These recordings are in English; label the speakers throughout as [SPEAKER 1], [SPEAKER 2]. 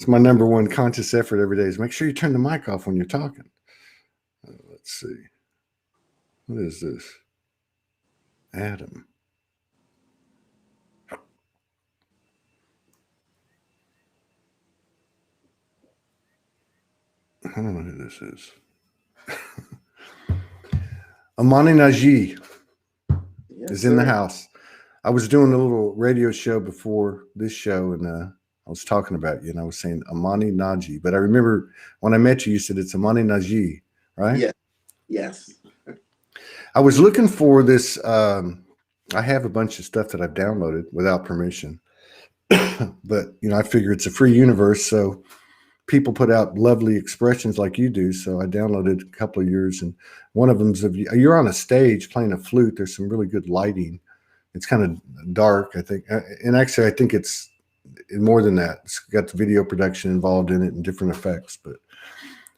[SPEAKER 1] It's my number one conscious effort every day is make sure you turn the mic off when you're talking. Let's see. What is this? Adam. I don't know who this is. Omani Nagi is in the house. I was doing a little radio show before this show, and I was talking about you, and I was saying Omani Nagi. But I remember when I met you, you said it's Omani Nagi, right?
[SPEAKER 2] Yeah. Yes.
[SPEAKER 1] I was looking for this. I have a bunch of stuff that I've downloaded without permission, but I figure it's a free universe, so people put out lovely expressions like you do. So I downloaded a couple of yours, and one of them's of you're on a stage playing a flute. There's some really good lighting. It's kind of dark, I think, and actually, I think it's more than that. It's got the video production involved in it and different effects. But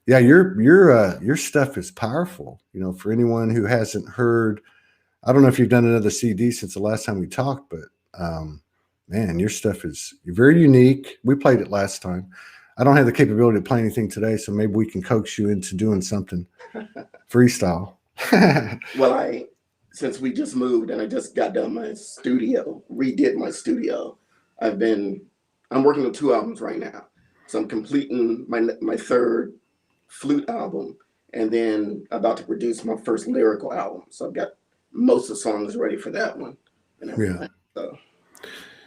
[SPEAKER 1] yeah, your stuff is powerful. For anyone who hasn't heard, I don't know if you've done another CD since the last time we talked, but man, your stuff you're very unique. We played it last time. I don't have the capability to play anything today, so maybe we can coax you into doing something freestyle.
[SPEAKER 2] Well, since we just moved and I just got done my studio, redid my studio, I'm working on 2 albums right now. So I'm completing my third flute album, and then about to produce my first lyrical album. So I've got most of the songs ready for that one and everything.
[SPEAKER 1] Yeah.
[SPEAKER 2] So.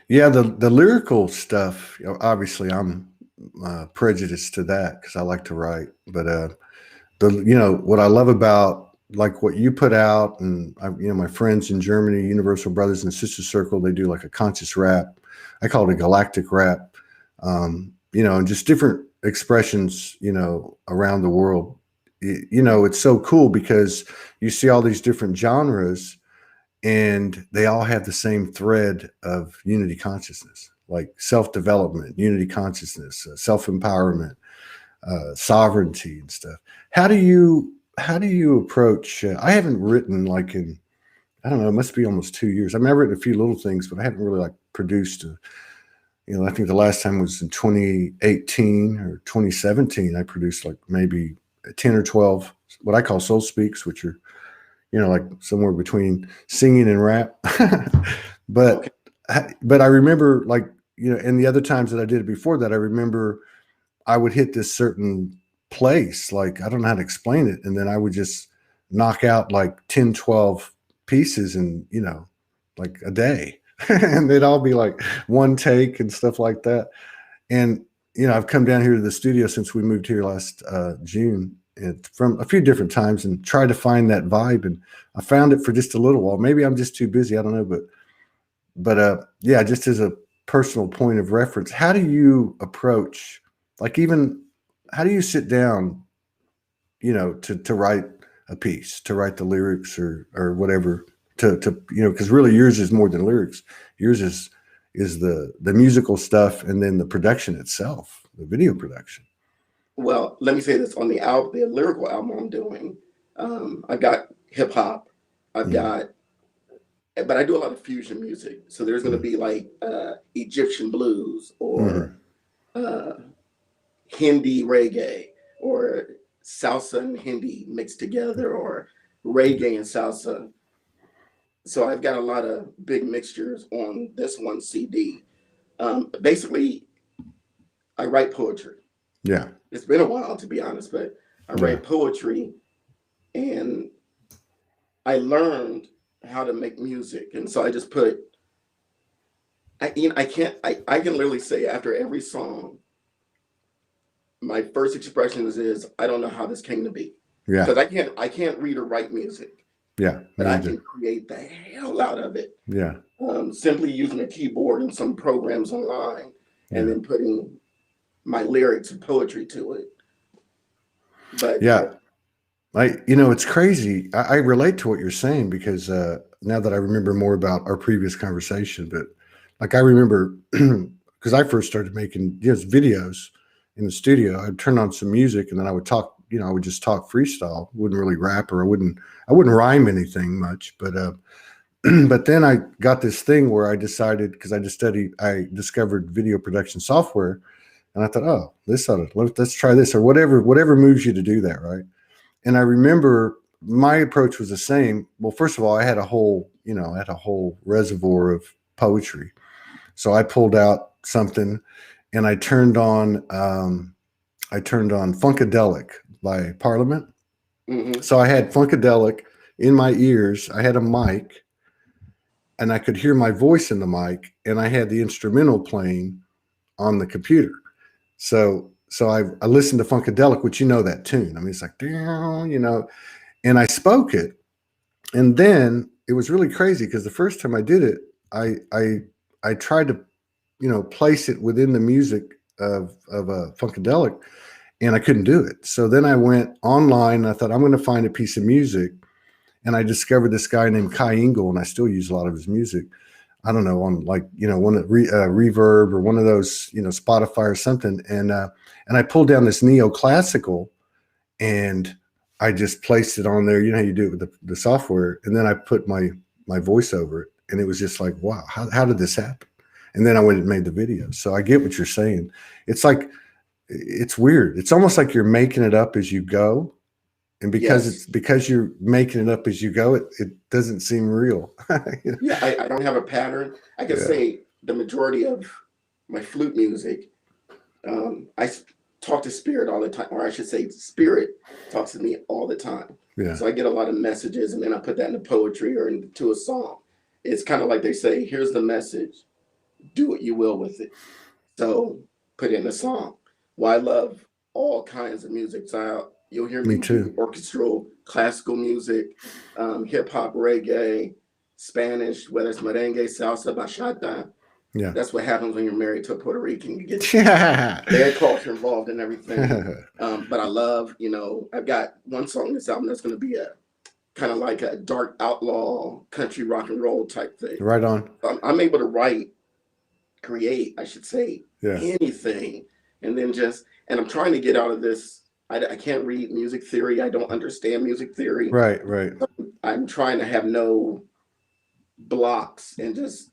[SPEAKER 1] Yeah, the lyrical stuff, obviously I'm prejudiced to that because I like to write. But what I love about like what you put out, and my friends in Germany, Universal Brothers and Sisters Circle, they do like a conscious rap. I call it a galactic rap. And just different expressions, around the world. It's so cool because you see all these different genres and they all have the same thread of unity consciousness, like self-development, unity consciousness, self-empowerment, sovereignty and stuff. How do you approach, I haven't written I don't know, it must be almost 2 years. I've written a few little things, but I haven't really produced I think the last time was in 2018 or 2017. I produced maybe 10 or 12, what I call SOULSPEAKS, which are, somewhere between singing and rap. But I remember and the other times that I did it before that, I remember I would hit this certain place, I don't know how to explain it. And then I would just knock out 10, 12 pieces in, a day. And they'd all be one take and stuff like that. And, I've come down here to the studio since we moved here last June, and from a few different times, and tried to find that vibe. And I found it for just a little while. Maybe I'm just too busy. I don't know. But yeah, just as a personal point of reference, how do you approach, how do you sit down, to write a piece, to write the lyrics or whatever? Because really yours is more than lyrics. Yours is the musical stuff, and then the production itself, the video production.
[SPEAKER 2] Well, let me say this: on the lyrical album I'm doing, I've got hip hop, but I do a lot of fusion music. So there's going to be Egyptian blues or Hindi reggae or salsa and Hindi mixed together, or reggae and salsa. So I've got a lot of big mixtures on this one CD. Basically, I write poetry.
[SPEAKER 1] Yeah.
[SPEAKER 2] It's been a while, to be honest, but I write poetry, and I learned how to make music. And so I just I can literally say after every song, my first expression is I don't know how this came to be.
[SPEAKER 1] Yeah.
[SPEAKER 2] Because I can't read or write music.
[SPEAKER 1] Yeah.
[SPEAKER 2] But I can create the hell out of it.
[SPEAKER 1] Yeah.
[SPEAKER 2] Simply using a keyboard and some programs online, and then putting my lyrics and poetry to it. But
[SPEAKER 1] yeah, it's crazy. I relate to what you're saying because now that I remember more about our previous conversation, but I remember because I first started making videos in the studio. I'd turn on some music and then I would talk. I would just talk freestyle. Wouldn't really rap, or I wouldn't rhyme anything much. But but then I got this thing where I decided, because I discovered video production software. And I thought, oh, let's try this, or whatever moves you to do that, right? And I remember my approach was the same. Well, first of all, I had a whole reservoir of poetry. So I pulled out something and I turned on Funkadelic by Parliament.
[SPEAKER 2] Mm-hmm.
[SPEAKER 1] So I had Funkadelic in my ears. I had a mic and I could hear my voice in the mic, and I had the instrumental playing on the computer. So I listened to Funkadelic, which that tune. I mean, it's like, and I spoke it. And then it was really crazy because the first time I did it, I tried to, place it within the music of a Funkadelic, and I couldn't do it. So then I went online and I thought, I'm going to find a piece of music. And I discovered this guy named Kai Engel, and I still use a lot of his music. I don't know, on one Reverb or one of those, Spotify or something. And I pulled down this neoclassical, and I just placed it on there. You know how you do it with the software. And then I put my voice over it, and it was just like, wow, how did this happen? And then I went and made the video. So I get what you're saying. It's like, it's weird. It's almost like you're making it up as you go. And because you're making it up as you go, it doesn't seem real.
[SPEAKER 2] Yeah, I don't have a pattern. I can say the majority of my flute music, I talk to spirit all the time, or I should say spirit talks to me all the time.
[SPEAKER 1] Yeah.
[SPEAKER 2] So I get a lot of messages, and then I put that into poetry or into a song. It's kind of like they say, here's the message, do what you will with it. So put it in a song. Well, I love all kinds of music. So you'll hear me do orchestral, classical music, hip hop, reggae, Spanish, whether it's merengue, salsa, bachata.
[SPEAKER 1] Yeah.
[SPEAKER 2] That's what happens when you're married to a Puerto Rican. You get their culture involved in everything. But I love, I've got one song in this album that's going to be a kind of like a dark outlaw country rock and roll type thing.
[SPEAKER 1] Right on.
[SPEAKER 2] I'm able to create, I should say, anything. And then and I'm trying to get out of this. I can't read music theory. I don't understand music theory.
[SPEAKER 1] Right.
[SPEAKER 2] I'm trying to have no blocks and just,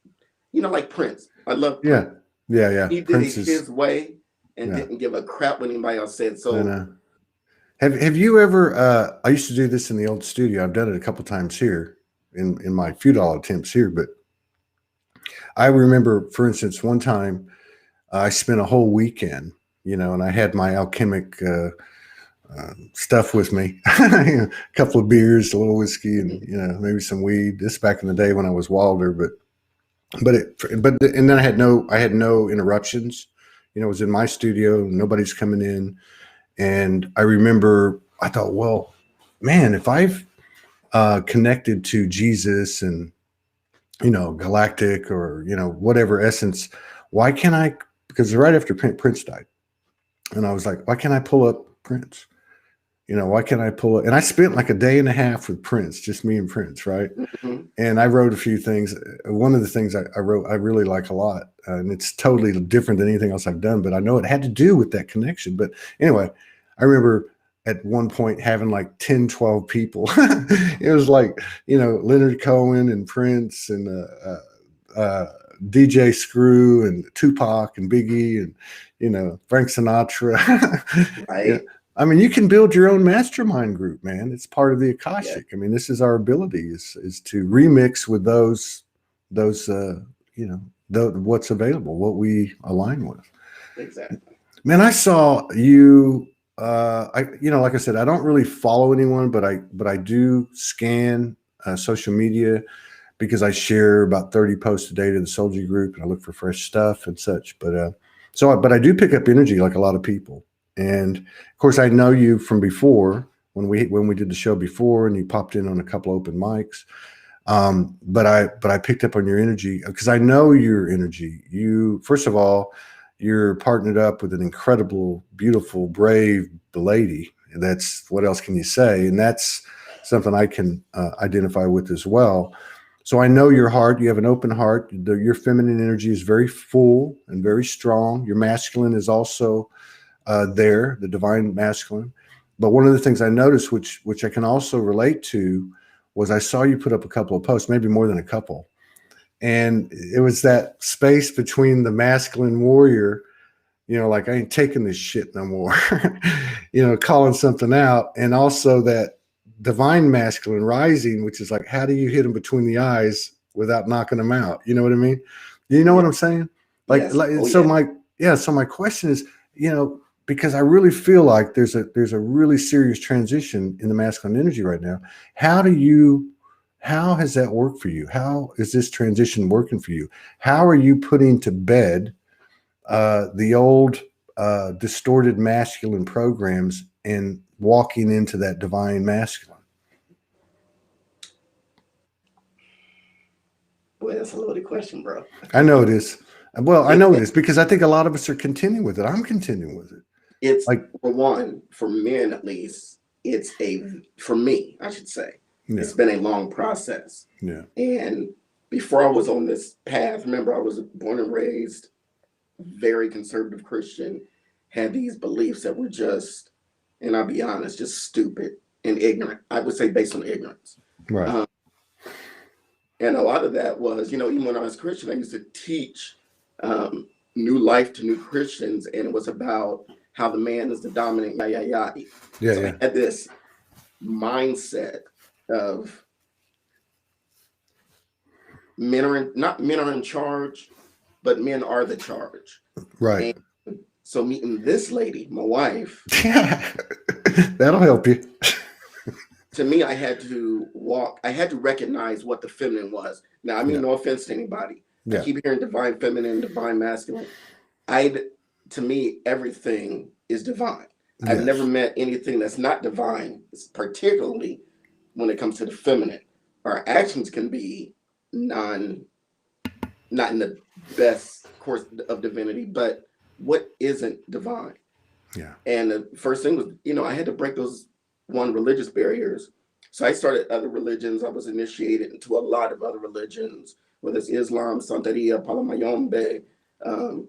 [SPEAKER 2] like Prince. I love Prince.
[SPEAKER 1] Yeah.
[SPEAKER 2] He did it his way and didn't give a crap what anybody else said. So
[SPEAKER 1] have you ever, I used to do this in the old studio. I've done it a couple times here in my futile attempts here, but I remember, for instance, one time I spent a whole weekend, and I had my alchemic stuff with me, a couple of beers, a little whiskey, and maybe some weed. This back in the day when I was wilder, and then I had no interruptions. It was in my studio, nobody's coming in, and I remember I thought, well, man, if I've connected to Jesus and galactic or whatever essence, why can't I? Because right after Prince died, and I was like, why can't I pull up Prince? Why can't I pull it? And I spent like a day and a half with Prince, just me and Prince, right?
[SPEAKER 2] Mm-hmm.
[SPEAKER 1] And I wrote a few things. One of the things I wrote, I really like a lot. And it's totally different than anything else I've done, but I know it had to do with that connection. But anyway, I remember at one point having like 10, 12 people. It was like, Leonard Cohen and Prince and DJ Screw and Tupac and Biggie and, Frank Sinatra.
[SPEAKER 2] Right.
[SPEAKER 1] Yeah. I mean, you can build your own mastermind group, man. It's part of the Akashic. I mean, this is our ability is to remix with those what's available, what we align with.
[SPEAKER 2] Exactly.
[SPEAKER 1] Man, I saw you. Like I said, I don't really follow anyone, but I do scan social media because I share about 30 posts a day to the Soulogy group, and I look for fresh stuff and such. But I do pick up energy like a lot of people. And of course, I know you from before when we did the show before, and you popped in on a couple open mics. But I picked up on your energy because I know your energy. You, first of all, you're partnered up with an incredible, beautiful, brave lady. And that's, what else can you say? And that's something I can identify with as well. So I know your heart. You have an open heart. Your feminine energy is very full and very strong. Your masculine is also there, the divine masculine. But one of the things I noticed, which I can also relate to, was I saw you put up a couple of posts, maybe more than a couple. And it was that space between the masculine warrior you know, like I ain't taking this shit no more, you know, calling something out. And also that divine masculine rising, which is like, how do you hit them between the eyes without knocking them out? You know what I mean? You know
[SPEAKER 2] Yeah.
[SPEAKER 1] what I'm saying?
[SPEAKER 2] Yes. Oh,
[SPEAKER 1] So
[SPEAKER 2] yeah.
[SPEAKER 1] so my question is, you know, because I really feel like there's a really serious transition in the masculine energy right now. How has that worked for you? How is this transition working for you? How are you putting to bed the old distorted masculine programs and walking into that divine masculine?
[SPEAKER 2] Boy, that's a loaded question, bro.
[SPEAKER 1] I know it is. Well, I know it is because I think a lot of us are continuing with it. I'm continuing with it.
[SPEAKER 2] It's
[SPEAKER 1] Like,
[SPEAKER 2] for one, for men at least, for me, I should say,
[SPEAKER 1] yeah,
[SPEAKER 2] it's been a long process.
[SPEAKER 1] yeah,
[SPEAKER 2] And before I was on this path, remember, I was born and raised very conservative Christian, had these beliefs that were just, and I'll be honest, just stupid and ignorant. I would say based on ignorance.
[SPEAKER 1] right,
[SPEAKER 2] Um, and a lot of that was, you know, even when I was Christian, I used to teach new life to new Christians, and it was about how the man is the dominant, yada, yada, yada.
[SPEAKER 1] yeah,
[SPEAKER 2] So
[SPEAKER 1] yeah,
[SPEAKER 2] I had this mindset of not men are in charge, but men are the charge.
[SPEAKER 1] right.
[SPEAKER 2] And so meeting this lady, my wife,
[SPEAKER 1] Yeah, that'll help you.
[SPEAKER 2] to me, I had to recognize what the feminine was. Now, I mean,
[SPEAKER 1] Yeah,
[SPEAKER 2] no offense to anybody. I
[SPEAKER 1] yeah,
[SPEAKER 2] keep hearing divine feminine, divine masculine. To me, everything is divine. I've never
[SPEAKER 1] yes,
[SPEAKER 2] met anything that's not divine, particularly when it comes to the feminine. Our actions can be not in the best course of divinity, but what isn't divine?
[SPEAKER 1] yeah,
[SPEAKER 2] And the first thing was, you know, I had to break those religious barriers. So I started other religions. I was initiated into a lot of other religions, whether it's Islam, Santeria, Palamayombe. Um,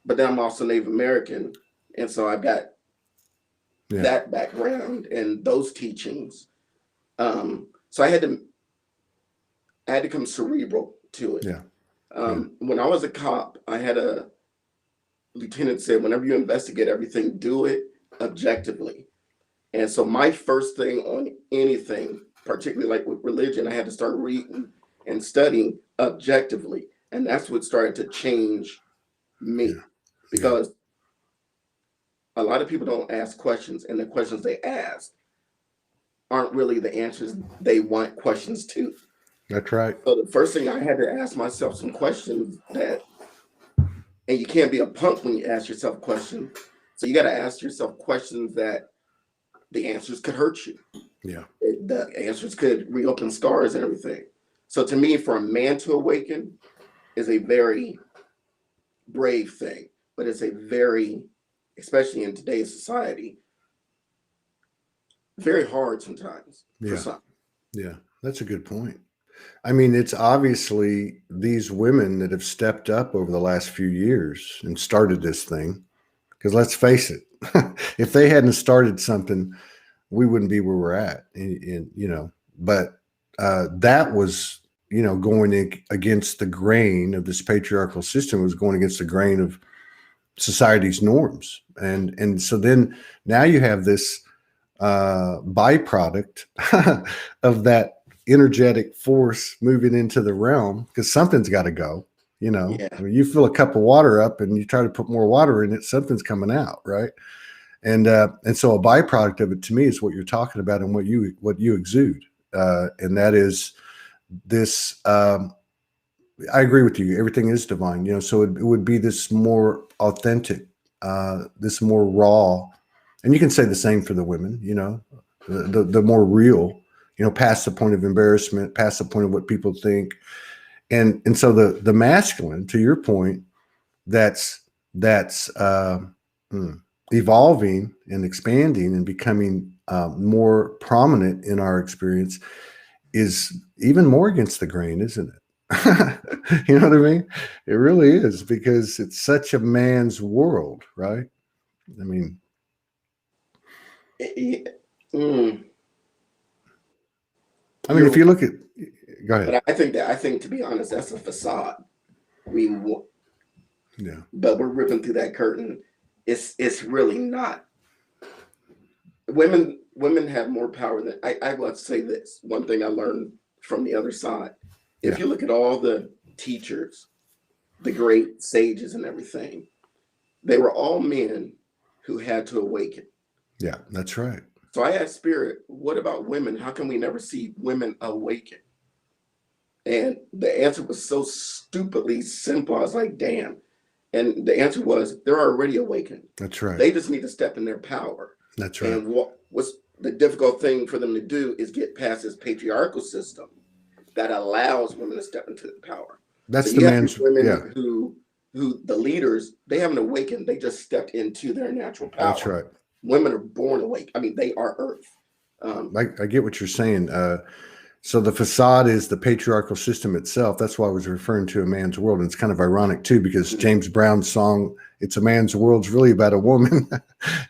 [SPEAKER 2] but then I'm also Native American. And so I've got
[SPEAKER 1] yeah,
[SPEAKER 2] that background and those teachings. So I had to come cerebral to it.
[SPEAKER 1] yeah, yeah,
[SPEAKER 2] When I was a cop, I had a lieutenant said, whenever you investigate everything, do it objectively. And so my first thing on anything, particularly like with religion, I had to start reading and studying objectively. And that's what started to change
[SPEAKER 1] yeah,
[SPEAKER 2] me,
[SPEAKER 1] yeah.
[SPEAKER 2] because a lot of people don't ask questions, and the questions they ask aren't really the answers they want questions to.
[SPEAKER 1] That's right.
[SPEAKER 2] So the first thing I had to ask myself some questions and you can't be a punk when you ask yourself questions. So you got to ask yourself questions that the answers could hurt you.
[SPEAKER 1] Yeah,
[SPEAKER 2] The answers could reopen scars and everything. So to me, for a man to awaken is a very brave thing, but it's a very, especially in today's society, very hard sometimes for
[SPEAKER 1] yeah,
[SPEAKER 2] some.
[SPEAKER 1] yeah. That's a good point. I mean, it's obviously these women that have stepped up over the last few years and started this thing. Because let's face it, if they hadn't started something, we wouldn't be where we're at. You know, but that was, you know, against the grain of this patriarchal system. It was going against the grain of society's norms, and so then now you have this byproduct of that energetic force moving into the realm, because something's got to go. You know,
[SPEAKER 2] Yeah.
[SPEAKER 1] I mean, you fill a cup of water up and you try to put more water in it, something's coming out, right? And so a byproduct of it to me is what you're talking about and what you exude, and that is this. I agree with you. Everything is divine, you know. So it would be this more authentic, this more raw, and you can say the same for the women. You know, the more real. You know, past the point of embarrassment, past the point of what people think, and so the masculine, to your point, that's hmm, evolving and expanding and becoming more prominent in our experience is even more against the grain, isn't it? You know what I mean? It really is, because it's such a man's world, right? I mean,
[SPEAKER 2] Mm,
[SPEAKER 1] if
[SPEAKER 2] you're
[SPEAKER 1] you look at, go ahead.
[SPEAKER 2] But I think to be honest, that's a facade. We,
[SPEAKER 1] Yeah,
[SPEAKER 2] but we're ripping through that curtain It's really not. Women have more power than I want to say this. One thing I learned from the other side. If you look at all the teachers, the great sages and everything, they were all men who had to awaken.
[SPEAKER 1] Yeah, that's right.
[SPEAKER 2] So I asked Spirit, what about women? How come we never see women awaken? And the answer was so stupidly simple. I was like, damn. And the answer was they're already awakened.
[SPEAKER 1] That's right.
[SPEAKER 2] They just need to step in their power.
[SPEAKER 1] That's right.
[SPEAKER 2] And what's the difficult thing for them to do is get past this patriarchal system that allows women to step into the power.
[SPEAKER 1] That's
[SPEAKER 2] so
[SPEAKER 1] the
[SPEAKER 2] you have
[SPEAKER 1] man's
[SPEAKER 2] women who the leaders, they haven't awakened. They just stepped into their natural power.
[SPEAKER 1] That's right.
[SPEAKER 2] Women are born awake. I mean, they are Earth.
[SPEAKER 1] I get what you're saying. So the facade is the patriarchal system itself. That's why I was referring to a man's world. And it's kind of ironic too, because James Brown's song, "It's a Man's World," is really about a woman,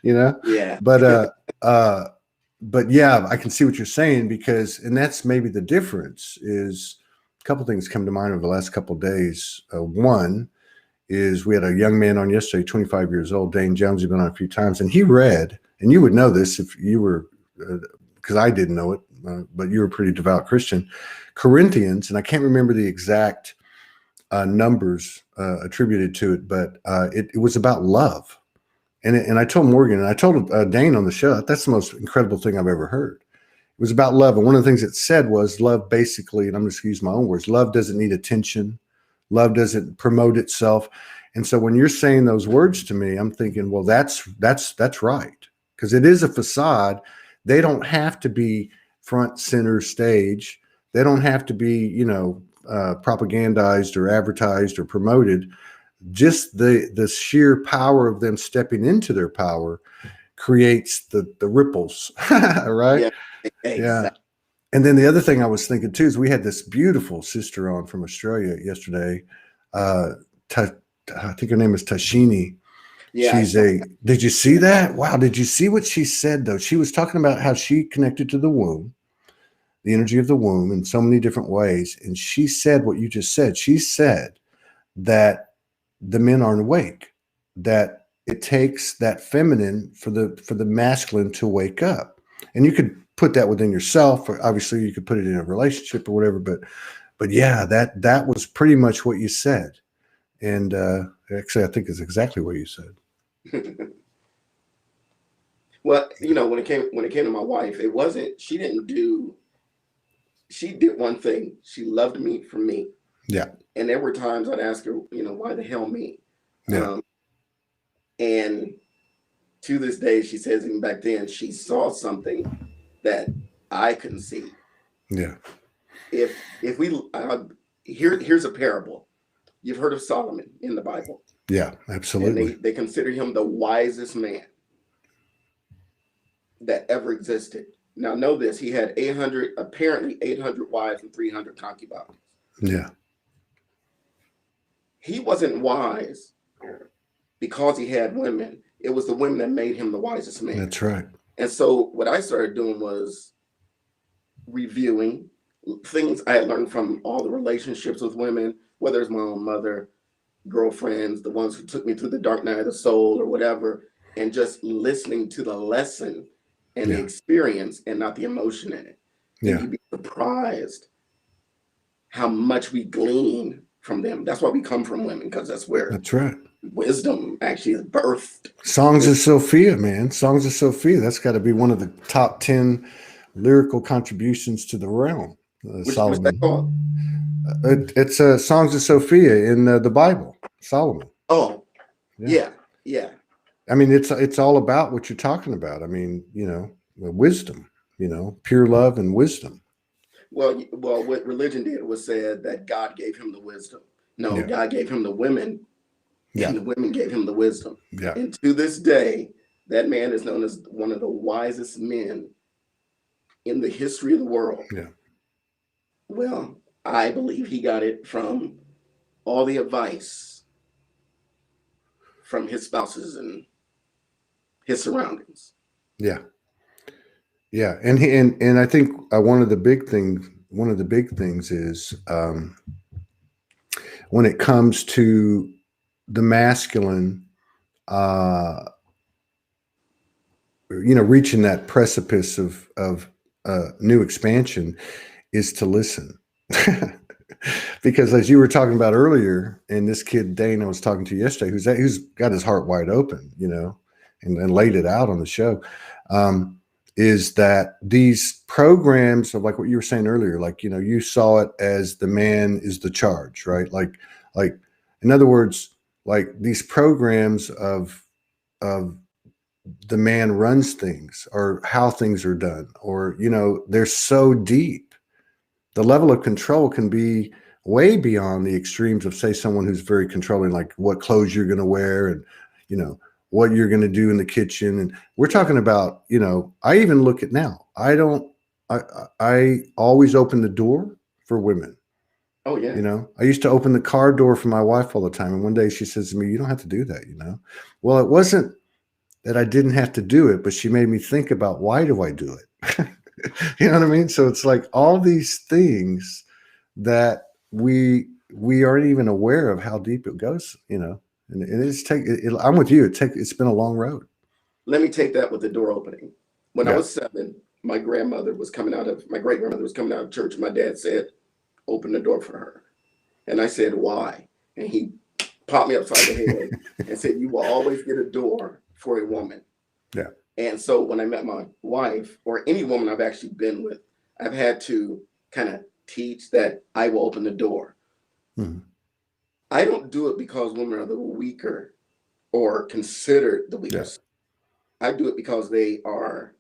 [SPEAKER 1] you know?
[SPEAKER 2] Yeah.
[SPEAKER 1] But yeah, I can see what you're saying, because, and that's maybe the difference is a couple things come to mind over the last couple of days. One is we had a young man on yesterday, 25 years old, Dane Jones, he's been on a few times, and he read, and you would know this if you were, because I didn't know it, but you were a pretty devout Christian, Corinthians, and I can't remember the exact numbers attributed to it, but it was about love. And I told Morgan, and I told Dane on the show, that's the most incredible thing I've ever heard. It was about love. And one of the things it said was love basically, and I'm just going to use my own words, love doesn't need attention. Love doesn't promote itself. And so when you're saying those words to me, I'm thinking, well, that's right. Because it is a facade. They don't have to be front, center, stage. They don't have to be, propagandized or advertised or promoted. Just the sheer power of them stepping into their power creates the ripples, right?
[SPEAKER 2] Yeah, exactly.
[SPEAKER 1] Yeah. And then the other thing I was thinking too is we had this beautiful sister on from Australia yesterday. I think her name is Tashini.
[SPEAKER 2] Yeah,
[SPEAKER 1] did you see that? Wow. Did you see what she said though? She was talking about how she connected to the womb, the energy of the womb in so many different ways. And she said what you just said. She said that the men aren't awake, that it takes that feminine for the masculine to wake up. And you could put that within yourself, or obviously you could put it in a relationship or whatever, but yeah, that was pretty much what you said. And actually I think it's exactly what you said.
[SPEAKER 2] Well, when it came to my wife, it wasn't, she did one thing. She loved me for me.
[SPEAKER 1] Yeah.
[SPEAKER 2] And there were times I'd ask her, why the hell me?
[SPEAKER 1] Yeah.
[SPEAKER 2] And to this day, she says, even back then, she saw something that I couldn't see.
[SPEAKER 1] Yeah.
[SPEAKER 2] If we here's a parable. You've heard of Solomon in the Bible.
[SPEAKER 1] Yeah, absolutely.
[SPEAKER 2] And they consider him the wisest man that ever existed. Now know this, he had 800 wives and 300 concubines.
[SPEAKER 1] Yeah.
[SPEAKER 2] He wasn't wise because he had women. It was the women that made him the wisest man.
[SPEAKER 1] That's right.
[SPEAKER 2] And so what I started doing was reviewing things I had learned from all the relationships with women, whether it's my own mother, girlfriends, the ones who took me through the dark night of the soul or whatever, and just listening to the lesson and the experience and not the emotion in it.
[SPEAKER 1] Yeah.
[SPEAKER 2] And you'd be surprised how much we glean from them. That's why we come from women, because that's where wisdom actually is birthed.
[SPEAKER 1] Songs of Sophia, man. Songs of Sophia. That's got to be one of the top 10 lyrical contributions to the realm. Solomon. What's that called? It's Songs of Sophia in the Bible. Solomon.
[SPEAKER 2] Oh, yeah.
[SPEAKER 1] I mean, it's all about what you're talking about. I mean, wisdom. Pure love and wisdom.
[SPEAKER 2] Well, what religion did was said that God gave him the wisdom. No, God gave him the women, and the women gave him the wisdom.
[SPEAKER 1] Yeah.
[SPEAKER 2] And to this day, that man is known as one of the wisest men in the history of the world.
[SPEAKER 1] Yeah.
[SPEAKER 2] Well, I believe he got it from all the advice from his spouses and his surroundings.
[SPEAKER 1] Yeah. Yeah. And I think one of the big things is when it comes to the masculine reaching that precipice of new expansion is to listen. Because as you were talking about earlier, and this kid Dane I was talking to yesterday, who's got his heart wide open, and laid it out on the show, is that these programs of, like what you were saying earlier, like, you saw it as the man is the charge, right? Like in other words, like these programs of the man runs things, or how things are done, or, they're so deep. The level of control can be way beyond the extremes of, say, someone who's very controlling, like what clothes you're going to wear, and, what you're going to do in the kitchen. And we're talking about, I even look at now, I always open the door for women.
[SPEAKER 2] Oh yeah.
[SPEAKER 1] I used to open the car door for my wife all the time. And one day she says to me, "You don't have to do that." Well, it wasn't that I didn't have to do it, but she made me think about, why do I do it? You know what I mean? So it's like all these things that we aren't even aware of how deep it goes, and I'm with you. It's been a long road.
[SPEAKER 2] Let me take that with the door opening. When I
[SPEAKER 1] Yeah.
[SPEAKER 2] was 7, my great grandmother was coming out of church. My dad said, "Open the door for her." And I said, "Why?" And he popped me upside the head and said, "You will always get a door for a woman."
[SPEAKER 1] Yeah.
[SPEAKER 2] And so when I met my wife, or any woman I've actually been with, I've had to kind of teach that I will open the door.
[SPEAKER 1] Mm-hmm.
[SPEAKER 2] I don't do it because women are a little weaker or considered the weakest. Yeah. I do it because they are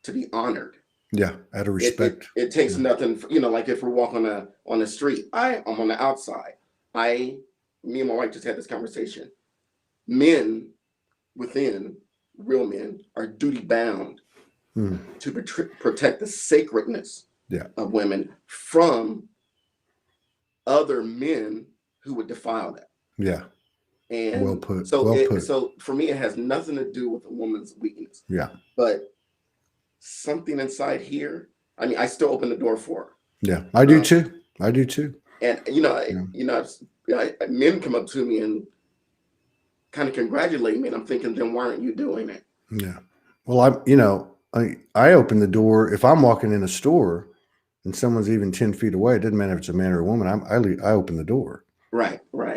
[SPEAKER 2] to be honored.
[SPEAKER 1] Yeah, out of respect.
[SPEAKER 2] It takes nothing, like if we're walking on the street, I'm on the outside. Me and my wife just had this conversation. Men within, real men, are duty bound to protect the sacredness of women from other men who would defile that.
[SPEAKER 1] Yeah.
[SPEAKER 2] And
[SPEAKER 1] well put.
[SPEAKER 2] So for me, it has nothing to do with a woman's weakness.
[SPEAKER 1] Yeah.
[SPEAKER 2] But something inside here, I still open the door for her.
[SPEAKER 1] Yeah, I do too.
[SPEAKER 2] And men come up to me and kind of congratulate me, and I'm thinking, then why aren't you doing it?
[SPEAKER 1] Yeah. Well, I open the door if I'm walking in a store and someone's even 10 feet away. It doesn't matter if it's a man or a woman. I open the door.
[SPEAKER 2] Right.
[SPEAKER 1] I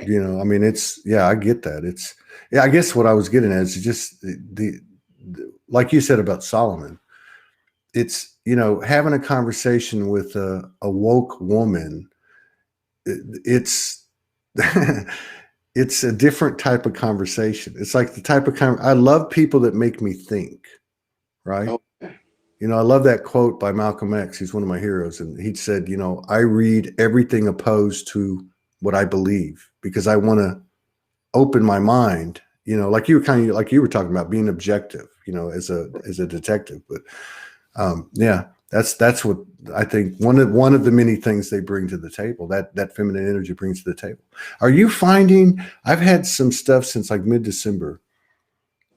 [SPEAKER 1] get that. I guess what I was getting at is just the like you said about Solomon. It's, having a conversation with a woke woman. It's it's a different type of conversation. It's like the type of I love people that make me think, right?
[SPEAKER 2] Oh.
[SPEAKER 1] I love that quote by Malcolm X. He's one of my heroes. And he said, I read everything opposed to what I believe because I want to open my mind, like you were talking about being objective, as a detective. But that's what I think one of the many things they bring to the table, that feminine energy brings to the table. Are you finding, I've had some stuff since like mid-December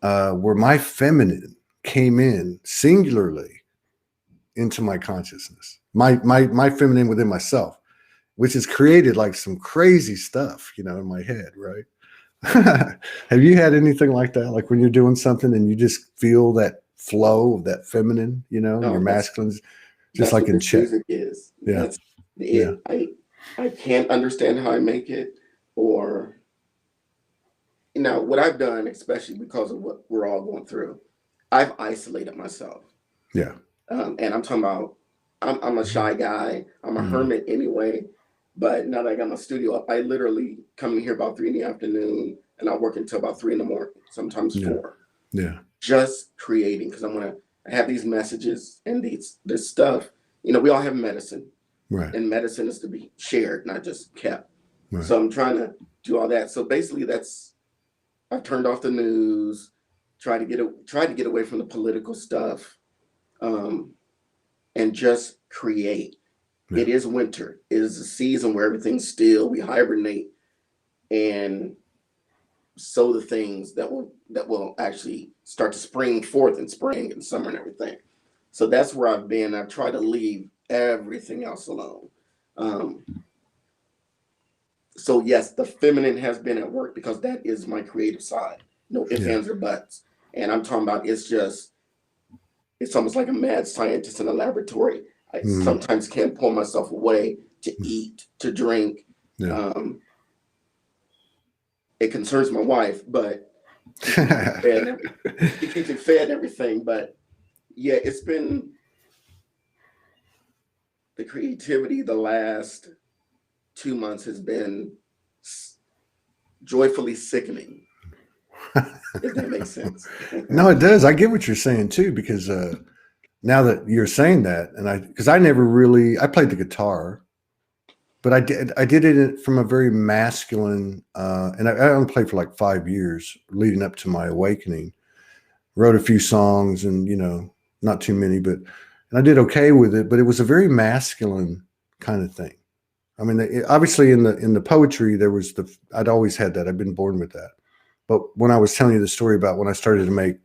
[SPEAKER 1] where my feminine came in singularly into my consciousness, my feminine within myself, which has created like some crazy stuff, in my head, right? Have you had anything like that? Like when you're doing something and you just feel that flow of that feminine, your masculines, just like in check.
[SPEAKER 2] Music is.
[SPEAKER 1] Yeah.
[SPEAKER 2] That's it. Yeah. I can't understand how I make it, or what I've done, especially because of what we're all going through, I've isolated myself.
[SPEAKER 1] Yeah.
[SPEAKER 2] And I'm talking about, I'm a shy guy. I'm a hermit anyway. But now that I got my studio up, I literally come in here about 3 in the afternoon, and I work until about 3 in the morning, sometimes 4.
[SPEAKER 1] Yeah.
[SPEAKER 2] Just creating, because I have these messages and this stuff. We all have medicine.
[SPEAKER 1] Right.
[SPEAKER 2] And medicine is to be shared, not just kept.
[SPEAKER 1] Right.
[SPEAKER 2] So I'm trying to do all that. So basically I've turned off the news, try to get away from the political stuff, and just create. Yeah. It is winter. It is a season where everything's still. We hibernate and sow the things that will actually start to spring forth in spring and summer and everything. So that's where I've been. I've tried to leave everything else alone. So yes, the feminine has been at work because that is my creative side. No ifs,
[SPEAKER 1] Yeah.
[SPEAKER 2] ands, or buts. And I'm talking about it's almost like a mad scientist in a laboratory. I sometimes can't pull myself away to eat, to drink.
[SPEAKER 1] Yeah.
[SPEAKER 2] It concerns my wife, but she keeps me fed and everything. But yeah, it's been the creativity the last 2 months has been joyfully sickening. If that makes sense.
[SPEAKER 1] No, it does. I get what you're saying too, because now that you're saying that, and because I never really, I played the guitar, but I did it from a very masculine, and I only played for like 5 years leading up to my awakening. Wrote a few songs, and not too many, and I did okay with it. But it was a very masculine kind of thing. I mean, obviously in the poetry there was I'd always had that. I've been born with that. But when I was telling you the story about when I started to make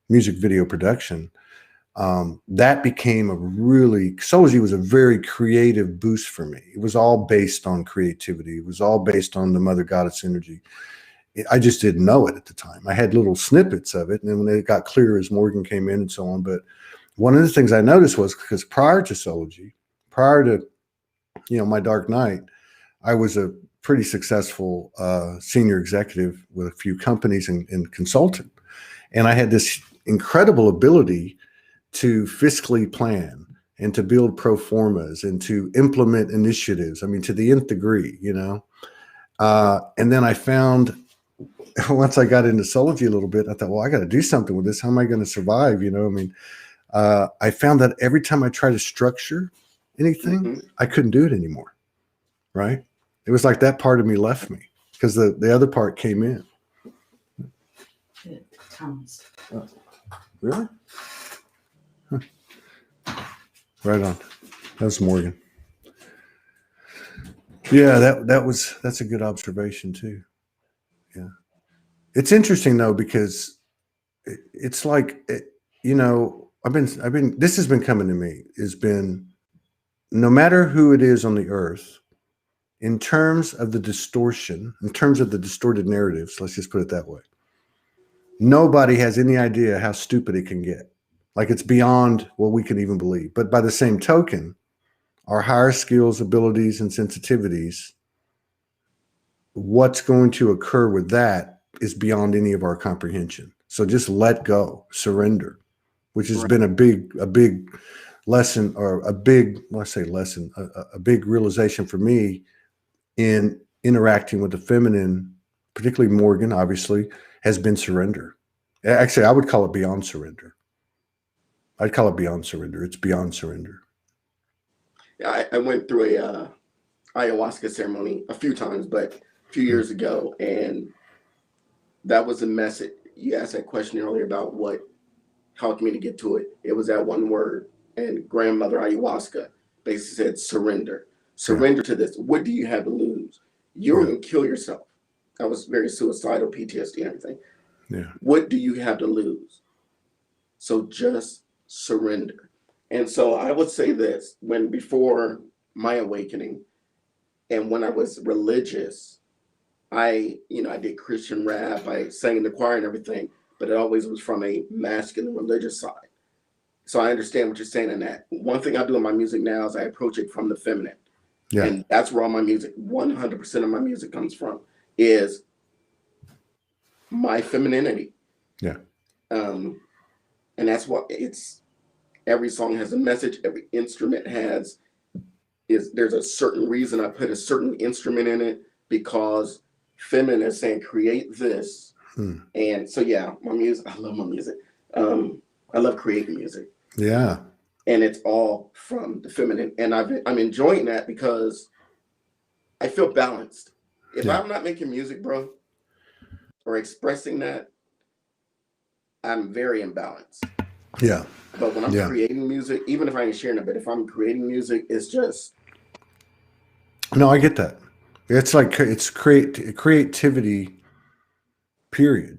[SPEAKER 1] music video production, that became Soulogy was a very creative boost for me. It was all based on creativity. It was all based on the Mother Goddess energy. I just didn't know it at the time. I had little snippets of it, and then when it got clear as Morgan came in and so on. But one of the things I noticed was, because prior to Soulogy, prior to my dark night, I was a pretty successful senior executive with a few companies and consultant, and I had this incredible ability to fiscally plan and to build pro formas and to implement initiatives. I mean, to the nth degree, and then I found, once I got into Soulogy a little bit, I thought, well, I got to do something with this. How am I going to survive? I found that every time I try to structure anything, I couldn't do it anymore. Right? It was like that part of me left me because the other part came in.
[SPEAKER 3] It comes.
[SPEAKER 1] Oh, really? Huh. Right on. That was Morgan. Yeah, that's a good observation too. Yeah. It's interesting though, because it's like, this has been coming to me, no matter who it is on the earth, in terms of the distortion, in terms of the distorted narratives, let's just put it that way, nobody has any idea how stupid it can get. Like, it's beyond what we can even believe. But by the same token, our higher skills, abilities, and sensitivities, what's going to occur with that is beyond any of our comprehension. So just let go, surrender, which has been a big lesson, or a big realization for me in interacting with the feminine, particularly Morgan, obviously, has been surrender. Actually, I would call it beyond surrender. I'd call it beyond surrender. It's beyond surrender.
[SPEAKER 2] Yeah, I went through a ayahuasca ceremony a few times, but a few years ago, and that was a message. You asked that question earlier about what helped me to get to it. It was that one word, and grandmother ayahuasca basically said surrender. Surrender to this. What do you have to lose? You're going to kill yourself. I was very suicidal, PTSD, and everything.
[SPEAKER 1] Yeah.
[SPEAKER 2] What do you have to lose? So just surrender. And so I would say this: before my awakening, and when I was religious, I did Christian rap, I sang in the choir and everything, but it always was from a masculine religious side. So I understand what you're saying in that. One thing I do in my music now is I approach it from the feminine.
[SPEAKER 1] Yeah.
[SPEAKER 2] And that's where all my music, 100% of my music comes from, is my femininity.
[SPEAKER 1] Yeah.
[SPEAKER 2] And that's what every song has a message, every instrument there's a certain reason I put a certain instrument in it, because feminine is saying create this. And so my music, I love my music. I love creating music.
[SPEAKER 1] Yeah.
[SPEAKER 2] And it's all from the feminine, and I'm enjoying that because I feel balanced. If I'm not making music, bro, or expressing that, I'm very imbalanced.
[SPEAKER 1] Yeah.
[SPEAKER 2] But when I'm creating music, even if I ain't sharing it, but if I'm creating music, it's just.
[SPEAKER 1] No, I get that. It's like, it's creativity, period.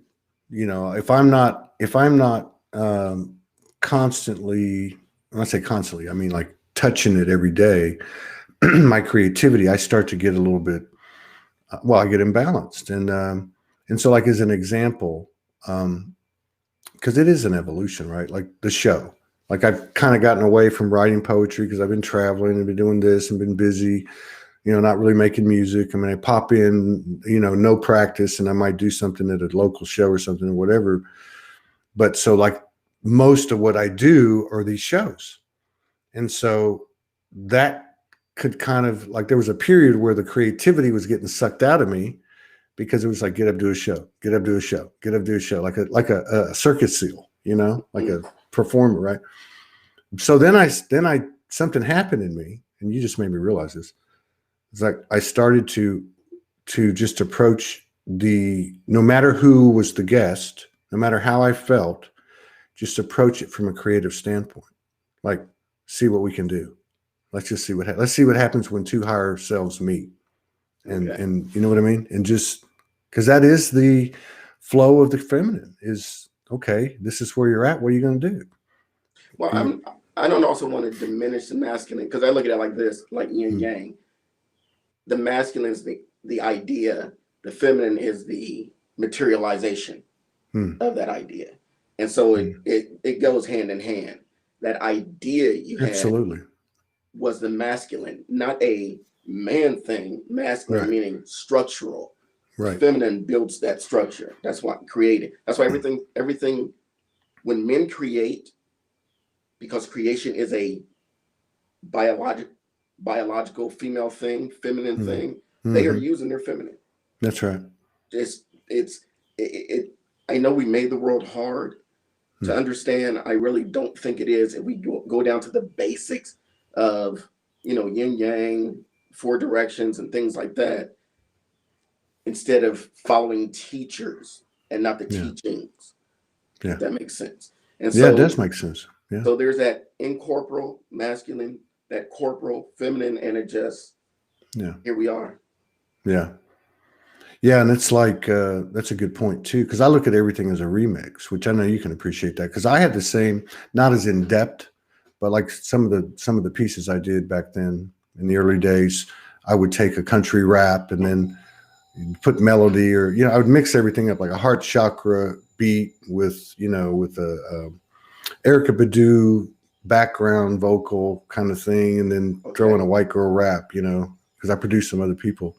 [SPEAKER 1] If I'm not constantly, when I say constantly, I mean like touching it every day, my creativity, I start to get a little bit, I get imbalanced. And so like as an example, because it is an evolution, right? Like the show. Like I've kind of gotten away from writing poetry because I've been traveling and been doing this and been busy, not really making music. I mean, I pop in, no practice, and I might do something at a local show or something or whatever. But so like most of what I do are these shows. And so that could kind of like, there was a period where the creativity was getting sucked out of me because it was like, get up, do a show, get up, do a show, get up, do a show, like a circus seal, like a performer, right? So then something happened in me, and you just made me realize this. It's like I started to just approach no matter who was the guest, no matter how I felt, just approach it from a creative standpoint. Like, see what we can do. Let's just see let's see what happens when two higher selves meet. And you know what I mean? And just because that is the flow of the feminine is, okay, this is where you're at. What are you going to do?
[SPEAKER 2] Well, I don't also want to diminish the masculine, because I look at it like this, like yin yang. The masculine is the idea, the feminine is the materialization of that idea. And so it goes hand in hand. That idea you had
[SPEAKER 1] absolutely
[SPEAKER 2] was the masculine, not a man thing. Masculine meaning structural.
[SPEAKER 1] Right.
[SPEAKER 2] Feminine builds that structure. That's why created. That's why everything when men create, because creation is a biological female thing, feminine thing, they are using their feminine.
[SPEAKER 1] That's right.
[SPEAKER 2] I know we made the world hard to understand. I really don't think it is. If we go down to the basics of, yin yang, four directions and things like that, instead of following teachers and not the teachings.
[SPEAKER 1] Yeah.
[SPEAKER 2] If that makes sense. And
[SPEAKER 1] so, it does make sense. Yeah.
[SPEAKER 2] So there's that incorporeal masculine, that corporal feminine, and it just, here we are.
[SPEAKER 1] Yeah. Yeah. And it's like, that's a good point too. Cause I look at everything as a remix, which I know you can appreciate that. Cause I had the same, not as in depth, but like some of the pieces I did back then in the early days, I would take a country rap and then put melody, or, I would mix everything up, like a heart chakra beat with a Erykah Badu background vocal kind of thing, and then throw in a white girl rap, because I produce some other people.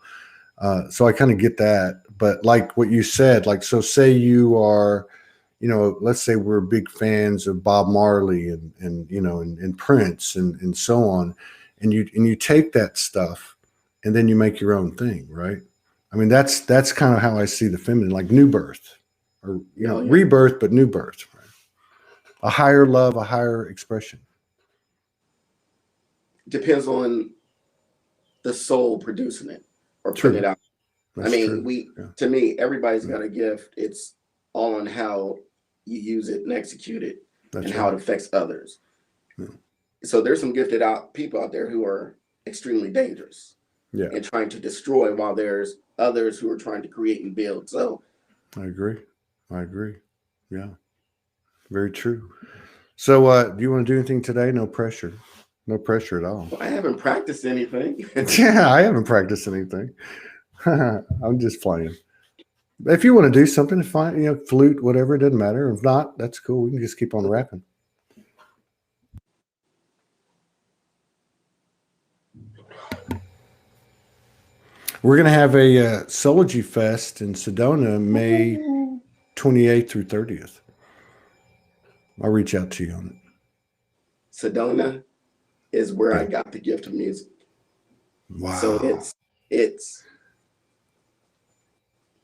[SPEAKER 1] So I kind of get that. But like what you said, like, so say you are, let's say we're big fans of Bob Marley and Prince and so on. And you take that stuff and then you make your own thing, right? I mean, that's kind of how I see the feminine, like new birth, or, rebirth, but new birth, right? A higher love, a higher expression.
[SPEAKER 2] Depends on the soul producing it or putting it out. That's to me, everybody's got a gift. It's all on how you use it and execute it, and how it affects others. So there's some gifted people out there who are extremely dangerous and trying to destroy, while there's others who are trying to create and build. So
[SPEAKER 1] I agree. Yeah, very true. So do you want to do anything today? No pressure at all.
[SPEAKER 2] Well, I haven't practiced anything.
[SPEAKER 1] Yeah, I haven't practiced anything. I'm just playing. If you want to do something, fine. Flute, whatever, it doesn't matter. If not, that's cool. We can just keep on rapping. We're going to have a Soulogy Fest in Sedona, May 28th through 30th. I'll reach out to you on it.
[SPEAKER 2] Sedona is where I got the gift of music.
[SPEAKER 1] Wow.
[SPEAKER 2] So it's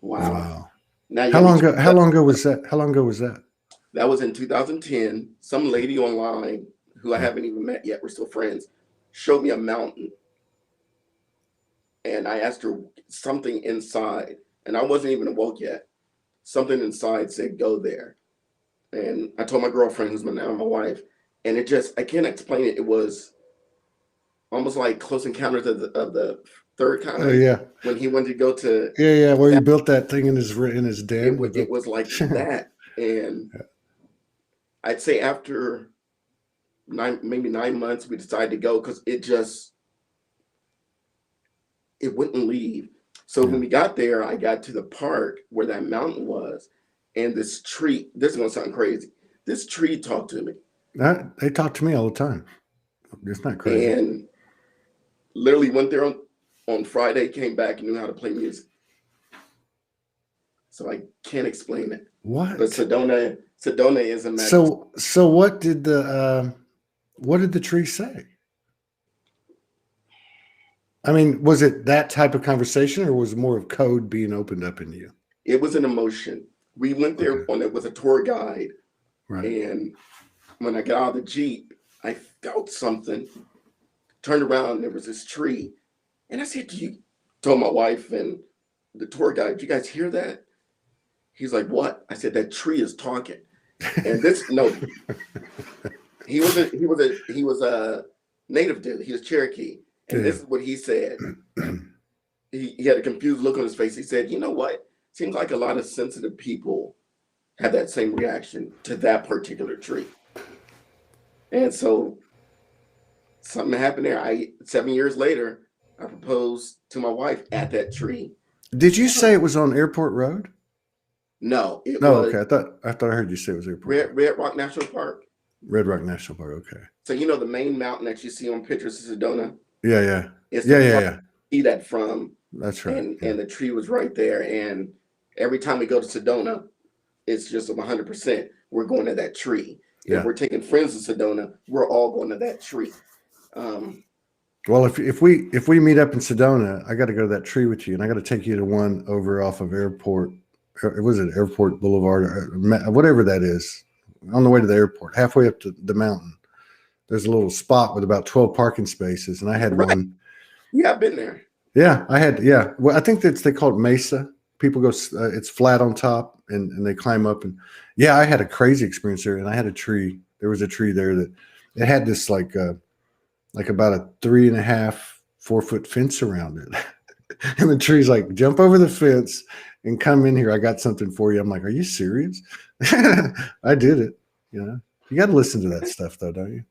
[SPEAKER 2] wow.
[SPEAKER 1] Wow.
[SPEAKER 2] Now,
[SPEAKER 1] how long ago was that?
[SPEAKER 2] That was in 2010. Some lady online who I haven't even met yet, we're still friends, showed me a mountain. And I asked her something inside, and I wasn't even awoke yet. Something inside said, go there. And I told my girlfriend, who's now my wife, and it just, I can't explain it. It was almost like Close Encounters of the Third Kind.
[SPEAKER 1] Oh, yeah.
[SPEAKER 2] When he wanted to go to.
[SPEAKER 1] Yeah, where he built that thing in his den.
[SPEAKER 2] It was like that. And I'd say after maybe 9 months, we decided to go, because it just, it wouldn't leave. So when we got there, I got to the park where that mountain was, and this tree, this is gonna sound crazy. This tree talked to me.
[SPEAKER 1] They talk to me all the time. It's not crazy.
[SPEAKER 2] And literally went there on Friday, came back and knew how to play music. So I can't explain it.
[SPEAKER 1] What?
[SPEAKER 2] But Sedona is a magic.
[SPEAKER 1] So what did the tree say? I mean, was it that type of conversation, or was it more of code being opened up into you?
[SPEAKER 2] It was an emotion. We went there on it with a tour guide.
[SPEAKER 1] Right.
[SPEAKER 2] And when I got out of the Jeep, I felt something. Turned around, and there was this tree. And I said, told my wife and the tour guide, "Did you guys hear that?" He's like, "What?" I said, "That tree is talking." And he was a native dude. He was Cherokee. And this is what he said. He had a confused look on his face. He said, "You know what? Seems like a lot of sensitive people have that same reaction to that particular tree." And so something happened there. 7 years later, I proposed to my wife at that tree.
[SPEAKER 1] Did you say it was on Airport Road?
[SPEAKER 2] No, it
[SPEAKER 1] No,
[SPEAKER 2] was.
[SPEAKER 1] okay. I thought I heard you say it was Airport.
[SPEAKER 2] Red Rock National Park.
[SPEAKER 1] Red Rock National Park. Okay.
[SPEAKER 2] So you know the main mountain that you see on pictures of Sedona?
[SPEAKER 1] Yeah.
[SPEAKER 2] It's
[SPEAKER 1] Yeah.
[SPEAKER 2] see that from.
[SPEAKER 1] That's right.
[SPEAKER 2] And the tree was right there. And every time we go to Sedona, it's just 100%. We're going to that tree.
[SPEAKER 1] Yeah.
[SPEAKER 2] If we're taking friends to Sedona, we're all going to that tree.
[SPEAKER 1] Well, if we meet up in Sedona, I got to go to that tree with you, and I got to take you to one over off of Airport. Was it Airport Boulevard, or whatever that is, on the way to the airport, halfway up to the mountain. There's a little spot with about 12 parking spaces, and I had one.
[SPEAKER 2] Yeah, I've been there.
[SPEAKER 1] Yeah, I had. Yeah, well, I think they call it Mesa. People go. It's flat on top, and they climb up. And yeah, I had a crazy experience there. And I had a tree. There was a tree there that it had this like about a 3.5, 4 foot fence around it. And the tree's like, "Jump over the fence and come in here. I got something for you." I'm like, "Are you serious?" I did it. You know, you got to listen to that stuff, though, don't you?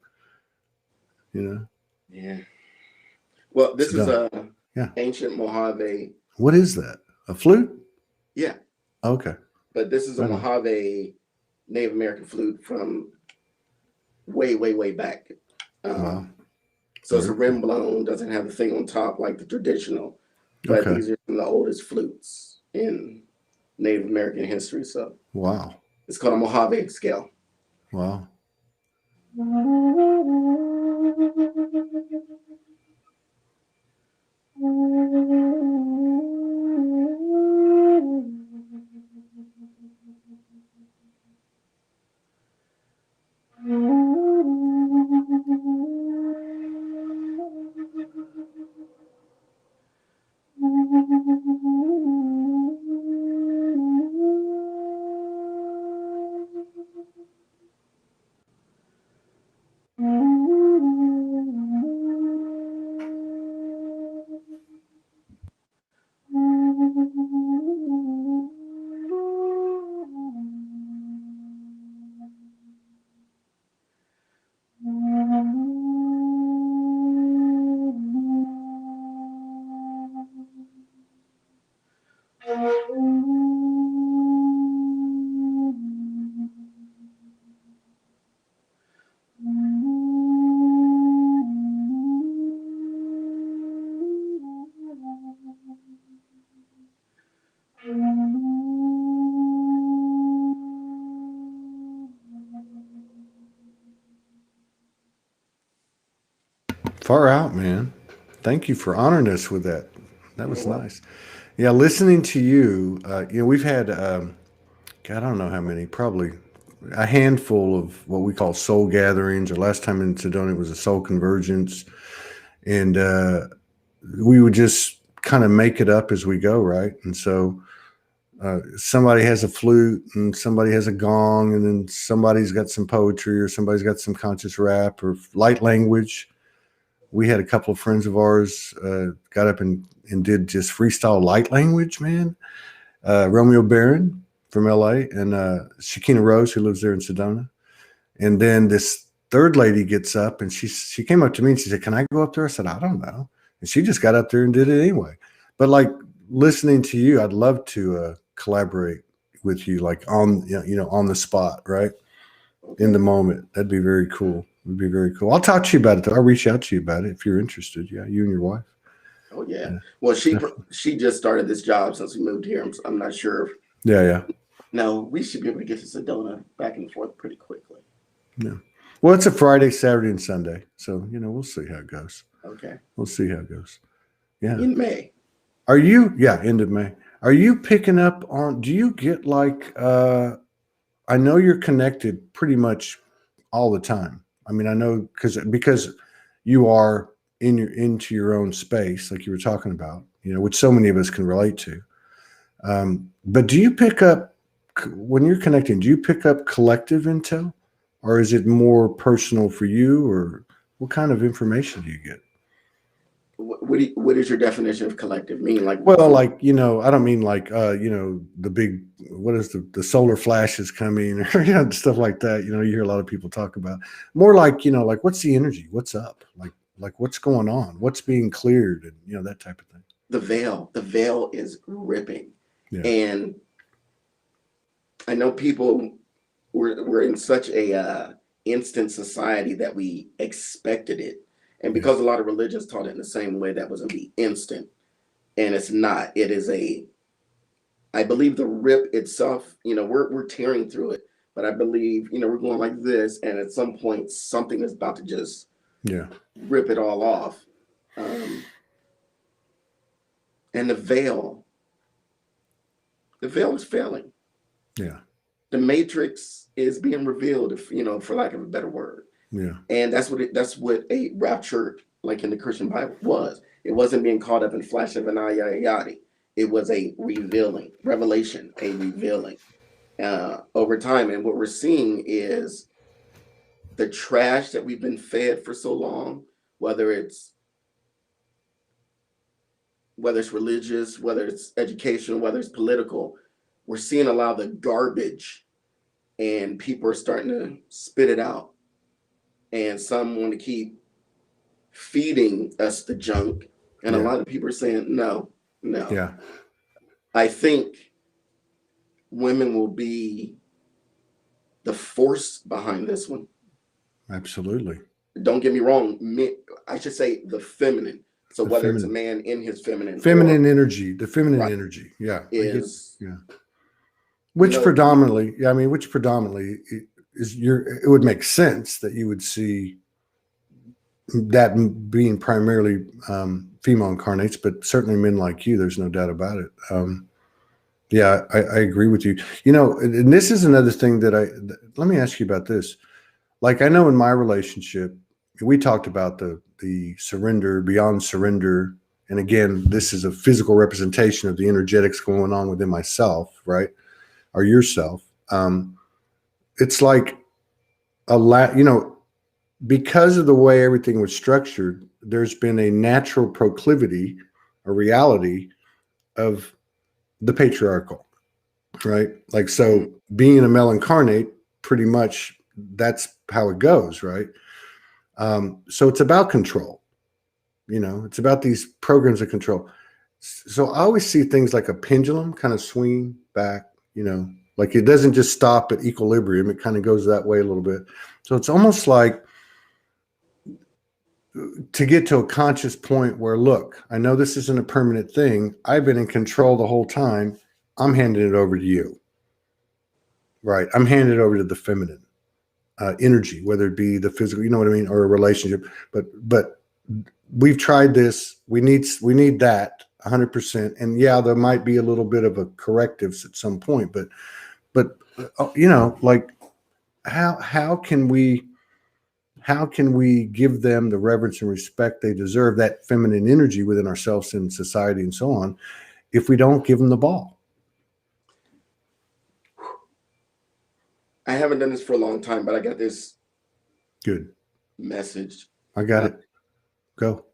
[SPEAKER 1] You know.
[SPEAKER 2] Yeah. Well, this is a
[SPEAKER 1] Yeah.
[SPEAKER 2] ancient Mojave.
[SPEAKER 1] What is that? A flute?
[SPEAKER 2] Yeah.
[SPEAKER 1] Okay.
[SPEAKER 2] But this is a Mojave Native American flute from way, way, way back.
[SPEAKER 1] Wow.
[SPEAKER 2] So it's a rim blown, doesn't have the thing on top like the traditional. But these are some of the oldest flutes in Native American history. So
[SPEAKER 1] wow.
[SPEAKER 2] It's called a Mojave scale.
[SPEAKER 1] Wow. Far out, man. Thank you for honoring us with that. That was nice. Yeah, listening to you, we've had, God, I don't know how many, probably a handful of what we call soul gatherings. Or last time in Sedona, it was a soul convergence. And we would just kind of make it up as we go, right? And so somebody has a flute and somebody has a gong, and then somebody's got some poetry, or somebody's got some conscious rap or light language. We had a couple of friends of ours got up and did just freestyle light language, man. Romeo Barron from LA, and Shakina Rose, who lives there in Sedona. And then this third lady gets up, and she came up to me and she said, "Can I go up there?" I said, "I don't know." and she just got up there and did it anyway. But like listening to you, I'd love to collaborate with you, like on on the spot, right in the moment. That'd be very cool. It'd be very cool. I'll talk to you about it, though. I'll reach out to you about it if you're interested. Yeah, you and your wife.
[SPEAKER 2] Oh yeah.
[SPEAKER 1] Yeah.
[SPEAKER 2] Well, she just started this job since we moved here. I'm not sure.
[SPEAKER 1] Yeah.
[SPEAKER 2] No, we should be able to get to Sedona back and forth pretty quickly.
[SPEAKER 1] Yeah. Well, it's a Friday, Saturday, and Sunday, so we'll see how it goes.
[SPEAKER 2] Okay.
[SPEAKER 1] We'll see how it goes. Yeah.
[SPEAKER 2] In May.
[SPEAKER 1] Are you? Yeah, end of May. Are you picking up on? Do you get like? I know you're connected pretty much all the time. I mean, I know because you are into your own space, like you were talking about, which so many of us can relate to. But do you pick up when you're connecting? Do you pick up collective intel, or is it more personal for you, or what kind of information do you get?
[SPEAKER 2] What is your definition of collective? Meaning like?
[SPEAKER 1] Well, like, I don't mean like, the big, what is the solar flashes coming or, stuff like that. You hear a lot of people talk about more like, like what's the energy? What's up? Like what's going on? What's being cleared? And, that type of thing.
[SPEAKER 2] The veil is ripping.
[SPEAKER 1] Yeah.
[SPEAKER 2] And I know people, we're in such a instant society that we expected it. And because a lot of religions taught it in the same way, that was going to be instant. And it's not. It is I believe the rip itself, we're tearing through it. But I believe, we're going like this. And at some point, something is about to just rip it all off. And the veil is failing.
[SPEAKER 1] Yeah.
[SPEAKER 2] The matrix is being revealed, if for lack of a better word.
[SPEAKER 1] Yeah.
[SPEAKER 2] And that's what a rapture, like in the Christian Bible, was. It wasn't being caught up in flash of an eye. It was a revelation, a revealing over time. And what we're seeing is the trash that we've been fed for so long, whether it's religious, whether it's educational, whether it's political, we're seeing a lot of the garbage, and people are starting to spit it out. And some want to keep feeding us the junk. And a lot of people are saying, no.
[SPEAKER 1] Yeah.
[SPEAKER 2] I think women will be the force behind this one.
[SPEAKER 1] Absolutely.
[SPEAKER 2] Don't get me wrong. I should say the feminine. So whether it's a man in his feminine
[SPEAKER 1] energy, the feminine energy. Yeah.
[SPEAKER 2] Is,
[SPEAKER 1] Which predominantly it would make sense that you would see that being primarily female incarnates, but certainly men like you, there's no doubt about it. I agree with you. And this is another thing let me ask you about this. Like, I know in my relationship, we talked about the surrender, beyond surrender. And again, this is a physical representation of the energetics going on within myself, right? Or yourself. It's like because of the way everything was structured, there's been a natural proclivity, a reality of the patriarchal, right? Like, so being a male incarnate, pretty much that's how it goes, right? So it's about control, it's about these programs of control. So I always see things like a pendulum kind of swing back, like it doesn't just stop at equilibrium. It kind of goes that way a little bit. So it's almost like to get to a conscious point where, look, I know this isn't a permanent thing. I've been in control the whole time. I'm handing it over to you. Right. I'm handing it over to the feminine energy, whether it be the physical, you know what I mean, or a relationship. But we've tried this. We need that 100%. And there might be a little bit of a correctives at some point, but like how can we give them the reverence and respect they deserve, that feminine energy within ourselves and society and so on, if we don't give them the ball?
[SPEAKER 2] I haven't done this for a long time, but I got this
[SPEAKER 1] good
[SPEAKER 2] message.
[SPEAKER 1] I got it. Go.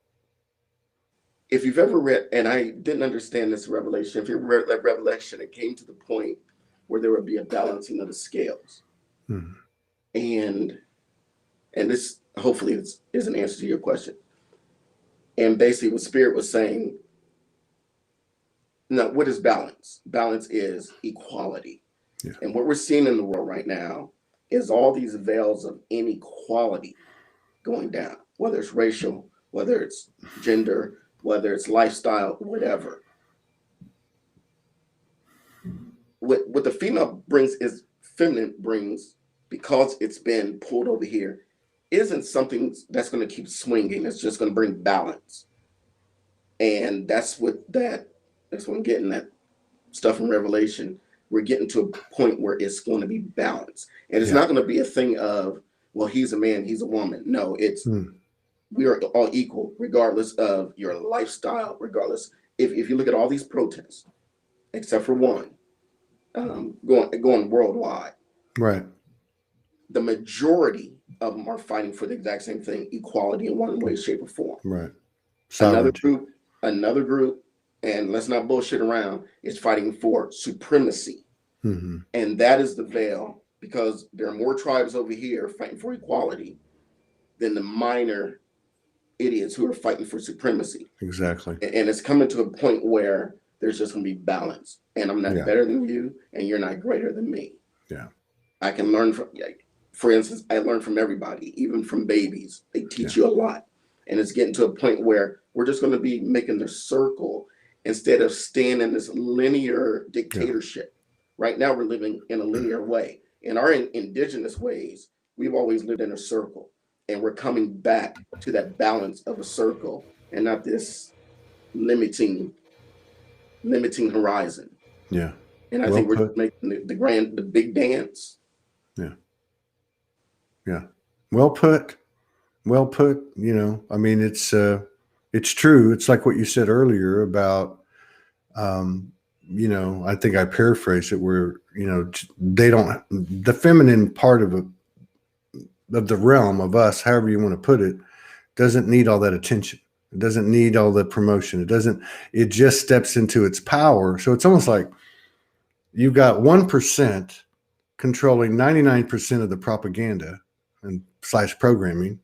[SPEAKER 2] If you've ever read, and I didn't understand this revelation, if you read that revelation, it came to the point where there would be a balancing of the scales. And this hopefully is an answer to your question. And basically what Spirit was saying, no, what is balance? Balance is equality.
[SPEAKER 1] Yeah.
[SPEAKER 2] And what we're seeing in the world right now is all these veils of inequality going down, whether it's racial, whether it's gender, whether it's lifestyle, whatever. What the female brings is feminine brings, because it's been pulled over here, isn't something that's going to keep swinging. It's just going to bring balance. And that's what I'm getting, that stuff from Revelation. We're getting to a point where it's going to be balanced. And it's not going to be a thing of, well, he's a man, he's a woman. No, it's we are all equal, regardless of your lifestyle, regardless. If you look at all these protests, except for one, going worldwide,
[SPEAKER 1] Right.
[SPEAKER 2] the majority of them are fighting for the exact same thing: equality in one way, shape, or form.
[SPEAKER 1] Right.
[SPEAKER 2] Another group, and let's not bullshit around, is fighting for supremacy.
[SPEAKER 1] Mm-hmm.
[SPEAKER 2] And that is the veil, because there are more tribes over here fighting for equality than the minor idiots who are fighting for supremacy.
[SPEAKER 1] Exactly.
[SPEAKER 2] And it's coming to a point where there's just going to be balance. And I'm not better than you, and you're not greater than me.
[SPEAKER 1] Yeah.
[SPEAKER 2] I can learn from, for instance, I learn from everybody, even from babies. They teach you a lot. And it's getting to a point where we're just going to be making the circle instead of staying in this linear dictatorship. Right now, we're living in a linear way. In our indigenous ways, we've always lived in a circle. And we're coming back to that balance of a circle and not this limiting horizon.
[SPEAKER 1] Yeah.
[SPEAKER 2] And I think we're just making the big dance.
[SPEAKER 1] Yeah. Yeah. Well put. Well put. You know, I mean, it's true. It's like what you said earlier about, you know, I think I paraphrased it where, you know, the feminine part of the realm of us, however you want to put it, doesn't need all that attention. It doesn't need all the promotion. It just steps into its power. So it's almost like you've got 1% controlling 99% of the propaganda and / programming.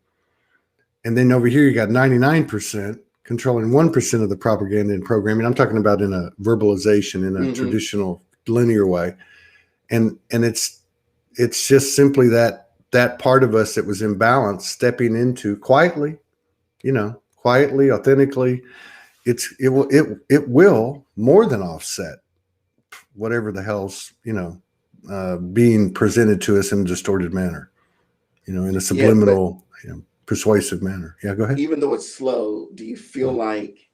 [SPEAKER 1] And then over here, you got 99% controlling 1% of the propaganda and programming. I'm talking about in a verbalization, in a traditional linear way. And it's just simply that part of us that was imbalanced stepping into quietly, you know, quietly, authentically. It will more than offset whatever the hell's, you know, being presented to us in a distorted manner, you know, in a subliminal, you know, persuasive manner. Yeah, go ahead.
[SPEAKER 2] Even though it's slow, do you feel like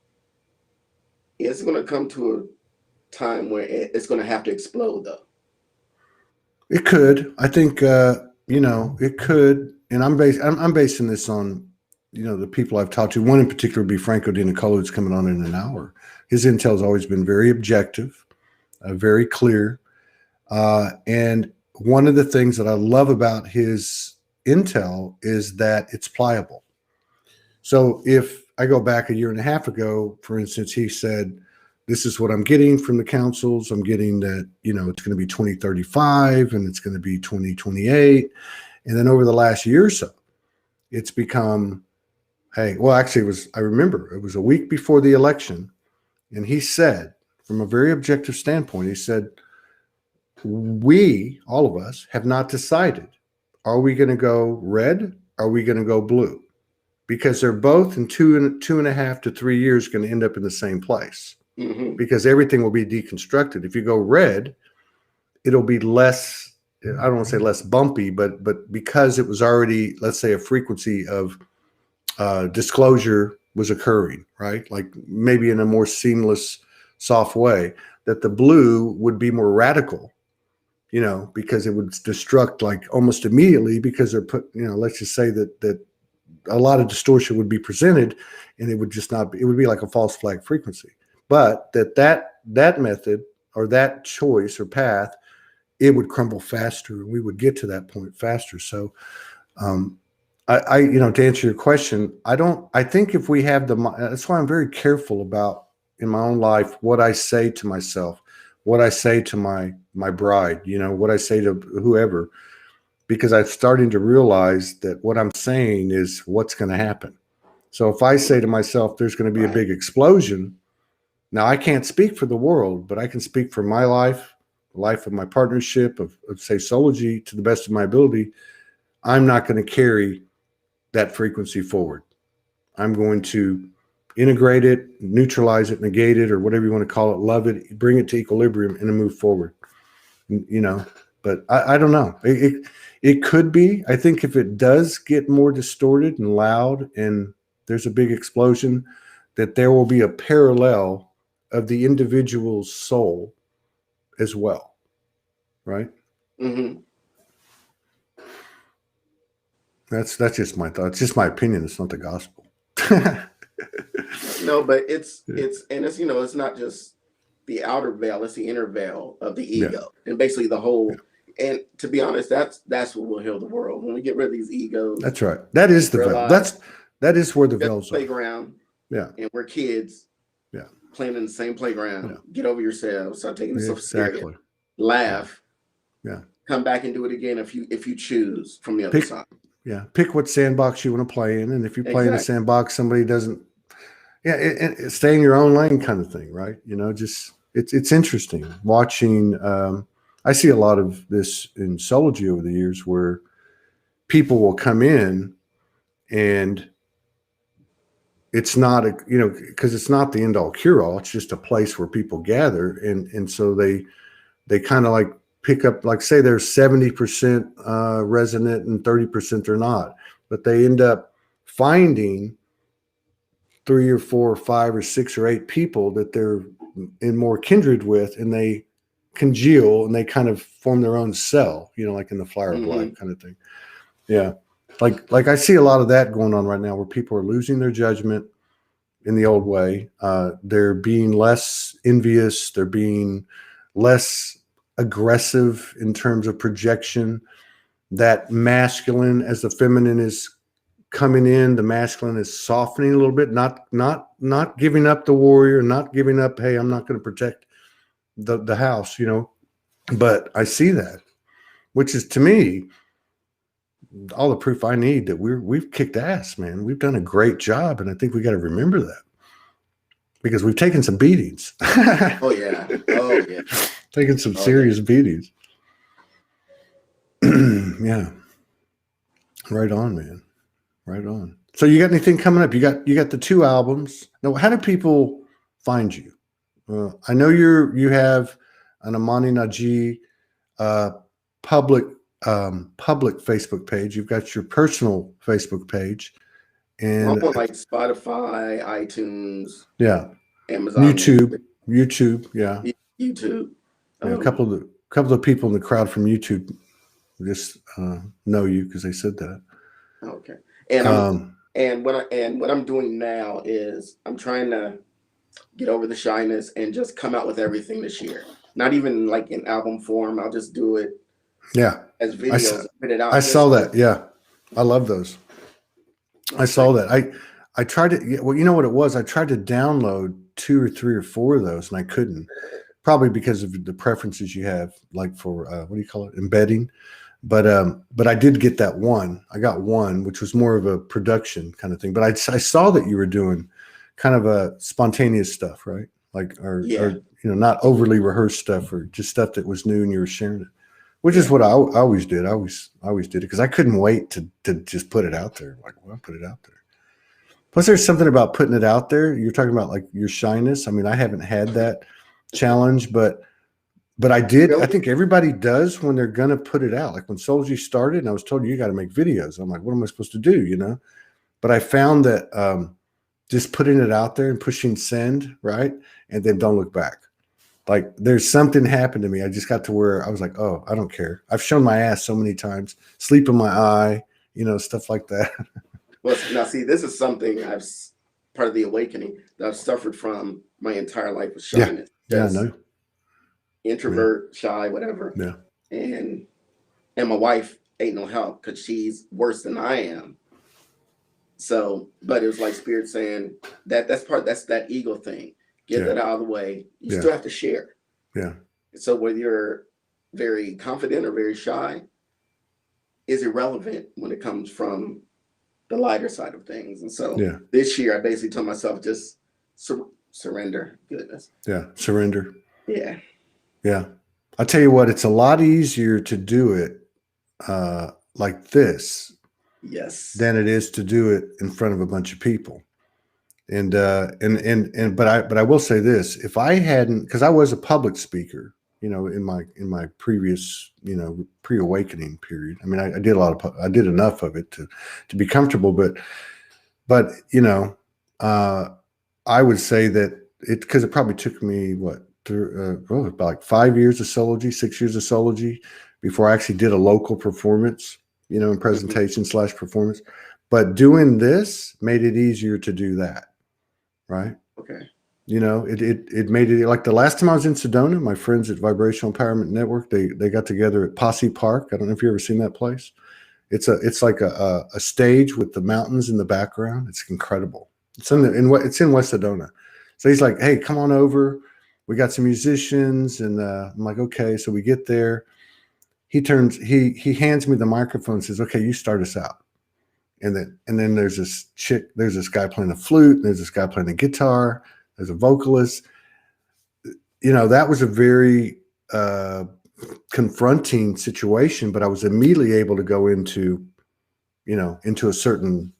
[SPEAKER 2] it's going to come to a time where it's going to have to explode, though?
[SPEAKER 1] It could. I think, you know, it could. And I'm basing this on, you know, the people I've talked to. One in particular would be Franco Di Nicola, who's coming on in an hour. His intel has always been very objective, very clear. And one of the things that I love about his intel is that it's pliable. So if I go back a year and a half ago, for instance, he said, this is what I'm getting from the councils. I'm getting that, you know, it's going to be 2035 and it's going to be 2028. And then over the last year or so, it's become, hey, well, actually I remember it was a week before the election. And he said, from a very objective standpoint, he said, we, all of us, have not decided. Are we going to go red? Are we going to go blue? Because they're both in 2.5 to 3 years going to end up in the same place. Mm-hmm. Because everything will be deconstructed. If you go red, it'll be less, I don't want to say less bumpy, but because it was already, let's say, a frequency of disclosure was occurring, right? Like maybe in a more seamless, soft way, that the blue would be more radical, you know, because it would destruct like almost immediately, because they're put, you know, let's just say that a lot of distortion would be presented and it would just not be, it would be like a false flag frequency. But that method or that choice or path, it would crumble faster and we would get to that point faster. So I you know, to answer your question, I think if we have that's why I'm very careful about in my own life, what I say to myself, what I say to my bride, you know, what I say to whoever, because I'm starting to realize that what I'm saying is what's going to happen. So if I say to myself, there's going to be a big explosion, now I can't speak for the world, but I can speak for my life, the life of my partnership of say Soulogy to the best of my ability. I'm not going to carry that frequency forward. I'm going to integrate it, neutralize it, negate it, or whatever you want to call it, love it, bring it to equilibrium and then move forward. You know, but I don't know. It could be. I think if it does get more distorted and loud and there's a big explosion, that there will be a parallel of the individual's soul as well. Right?
[SPEAKER 2] Mm-hmm.
[SPEAKER 1] That's just my thought. It's just my opinion. It's not the gospel.
[SPEAKER 2] No, but it's it's not just the outer veil, it's the inner veil of the ego. And basically the whole and to be honest, that's what will heal the world. When we get rid of these egos. That's
[SPEAKER 1] right. That is the veil. That is where the veil's are.
[SPEAKER 2] Playground. Yeah. And we're kids.
[SPEAKER 1] Yeah.
[SPEAKER 2] Playing in the same playground. Yeah. Get over yourselves. Start taking yourself serious. Laugh.
[SPEAKER 1] Yeah.
[SPEAKER 2] Come back and do it again if you choose from the other side.
[SPEAKER 1] Yeah. Pick what sandbox you want to play in. And if you play in a sandbox, somebody doesn't stay in your own lane kind of thing, right? You know, just it's interesting watching. I see a lot of this in Soulogy over the years where people will come in and it's not because it's not the end all cure all. It's just a place where people gather. And so they kind of like pick up, like say there's 70% resonant and 30% are not, but they end up finding 3 or 4 or 5 or 6 or 8 people that they're in more kindred with, and they congeal and they kind of form their own cell, like in the flower of life kind of thing. Yeah. Like I see a lot of that going on right now where people are losing their judgment in the old way. They're being less envious. They're being less aggressive in terms of projection. That masculine as the feminine is coming in, the masculine is softening a little bit, not giving up the warrior, not giving up, hey, I'm not going to protect the house, but I see that, which is to me all the proof I need that we've kicked ass, man. We've done a great job, and I think we got to remember that because we've taken some beatings.
[SPEAKER 2] Oh yeah.
[SPEAKER 1] Taken some serious beatings. Yeah. Right on, man. Right on. So you got anything coming up? You got the 2 albums. Now, how do people find you? I know you have an Omani Nagi public Facebook page. You've got your personal Facebook page, and
[SPEAKER 2] I'm on like Spotify, iTunes, Amazon,
[SPEAKER 1] YouTube, yeah,
[SPEAKER 2] YouTube.
[SPEAKER 1] Yeah, a couple of the people in the crowd from YouTube just know you because they said that.
[SPEAKER 2] Okay. And what I'm doing now is I'm trying to get over the shyness and just come out with everything this year. Not even like in album form. I'll just do it.
[SPEAKER 1] Yeah.
[SPEAKER 2] As videos. Put it out.
[SPEAKER 1] I saw that. Yeah. I love those. I saw that. I tried to. Well, you know what it was? I tried to download 2 or 3 or 4 of those, and I couldn't. Probably because of the preferences you have, like for what do you call it, embedding. But I did get that one. I got one, which was more of a production kind of thing. But I saw that you were doing kind of a spontaneous stuff, right? Like, or not overly rehearsed stuff, or just stuff that was new and you were sharing it, which is what I always did. I always did it because I couldn't wait to just put it out there. Like, well, put it out there. Plus, there's something about putting it out there. You're talking about like your shyness. I mean, I haven't had that challenge, but I did. I think everybody does when they're gonna put it out. Like when Soulogy started, and I was told you got to make videos. I'm like, what am I supposed to do? But I found that just putting it out there and pushing send, right, and then don't look back. Like there's something happened to me. I just got to where I was like, oh, I don't care. I've shown my ass so many times, sleep in my eye, stuff like that.
[SPEAKER 2] Well, now see, this is something part of the awakening that I've suffered from my entire life with shyness.
[SPEAKER 1] Yeah, I know.
[SPEAKER 2] Introvert, shy, whatever.
[SPEAKER 1] Yeah.
[SPEAKER 2] And my wife ain't no help because she's worse than I am. So, but it was like Spirit saying that's that ego thing. Get that out of the way. You still have to share.
[SPEAKER 1] Yeah.
[SPEAKER 2] So whether you're very confident or very shy is irrelevant when it comes from the lighter side of things. And so
[SPEAKER 1] Yeah.
[SPEAKER 2] this year I basically told myself just surrender. Goodness.
[SPEAKER 1] Yeah. Surrender.
[SPEAKER 2] Yeah.
[SPEAKER 1] Yeah. I tell you what, it's a lot easier to do it like this
[SPEAKER 2] Yes.
[SPEAKER 1] than it is to do it in front of a bunch of people. But I will say this: if I hadn't, because I was a public speaker, in my previous, pre-awakening period. I mean, I did I did enough of it to be comfortable, but I would say that because it probably took me about like 5 years of Soulogy, 6 years of Soulogy before I actually did a local performance, in presentation / performance. But doing this made it easier to do that, right?
[SPEAKER 2] Okay.
[SPEAKER 1] It made it like the last time I was in Sedona, my friends at Vibrational Empowerment Network, they got together at Posse Park. I don't know if you've ever seen that place. It's like a stage with the mountains in the background. It's incredible. It's in West Sedona. So he's like, "Hey, come on over. We got some musicians." And I'm like, "Okay." So we get there. He hands me the microphone and says, "Okay, you start us out." And then there's this guy playing the flute, and there's this guy playing the guitar, there's a vocalist. That was a very confronting situation, but I was immediately able to go into a certain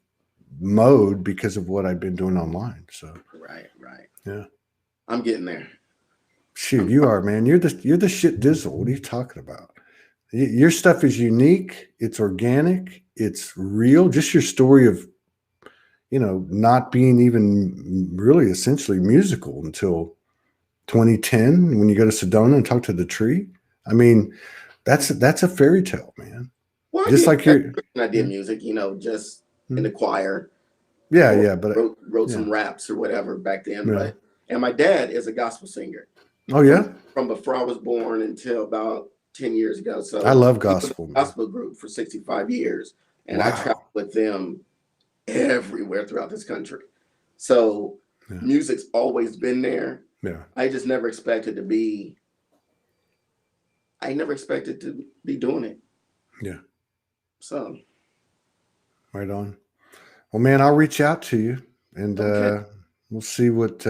[SPEAKER 1] mode because of what I've been doing online. So
[SPEAKER 2] Right.
[SPEAKER 1] yeah.
[SPEAKER 2] I'm getting there.
[SPEAKER 1] Shoot, you are, man. You're the shit dizzle. What are you talking about? Your stuff is unique. It's organic. It's real. Just your story of, not being even really essentially musical until 2010 when you go to Sedona and talk to the tree. I mean, that's a fairy tale, man.
[SPEAKER 2] Well,
[SPEAKER 1] Just like
[SPEAKER 2] I did music, just in the choir.
[SPEAKER 1] Yeah, but
[SPEAKER 2] wrote some raps or whatever back then.
[SPEAKER 1] Yeah.
[SPEAKER 2] And my dad is a gospel singer.
[SPEAKER 1] Oh yeah,
[SPEAKER 2] from before I was born until about 10 years ago. So
[SPEAKER 1] I love gospel.
[SPEAKER 2] Gospel group for 65 years, and
[SPEAKER 1] Wow.
[SPEAKER 2] I traveled with them everywhere throughout this country. So
[SPEAKER 1] Yeah.
[SPEAKER 2] music's always been there.
[SPEAKER 1] Yeah.
[SPEAKER 2] I just never expected to be. I never expected to be doing it.
[SPEAKER 1] Yeah.
[SPEAKER 2] So.
[SPEAKER 1] Right on. Well, man, I'll reach out to you, and
[SPEAKER 2] Okay.
[SPEAKER 1] we'll see what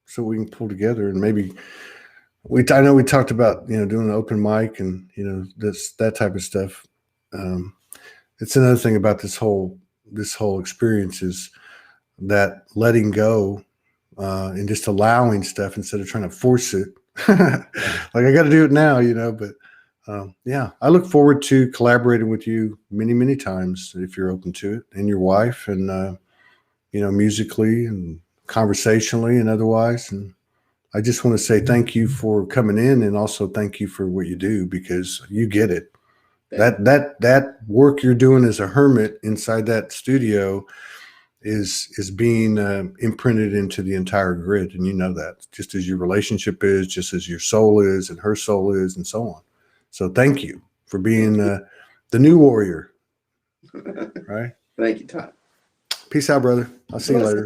[SPEAKER 1] so we can pull together, and maybe I know we talked about doing an open mic and that type of stuff. It's another thing about this whole experience is that letting go and just allowing stuff instead of trying to force it. Like I got to do it now, But yeah, I look forward to collaborating with you many, many times if you're open to it, and your wife, and musically and conversationally and otherwise. And I just want to say thank you for coming in, and also thank you for what you do, because you get it. That work you're doing as a hermit inside that studio is being imprinted into the entire grid, and that, just as your relationship is, just as your soul is, and her soul is, and so on. So thank you for being the new warrior. Right.
[SPEAKER 2] Thank you, Todd.
[SPEAKER 1] Peace out, brother. I'll see you later.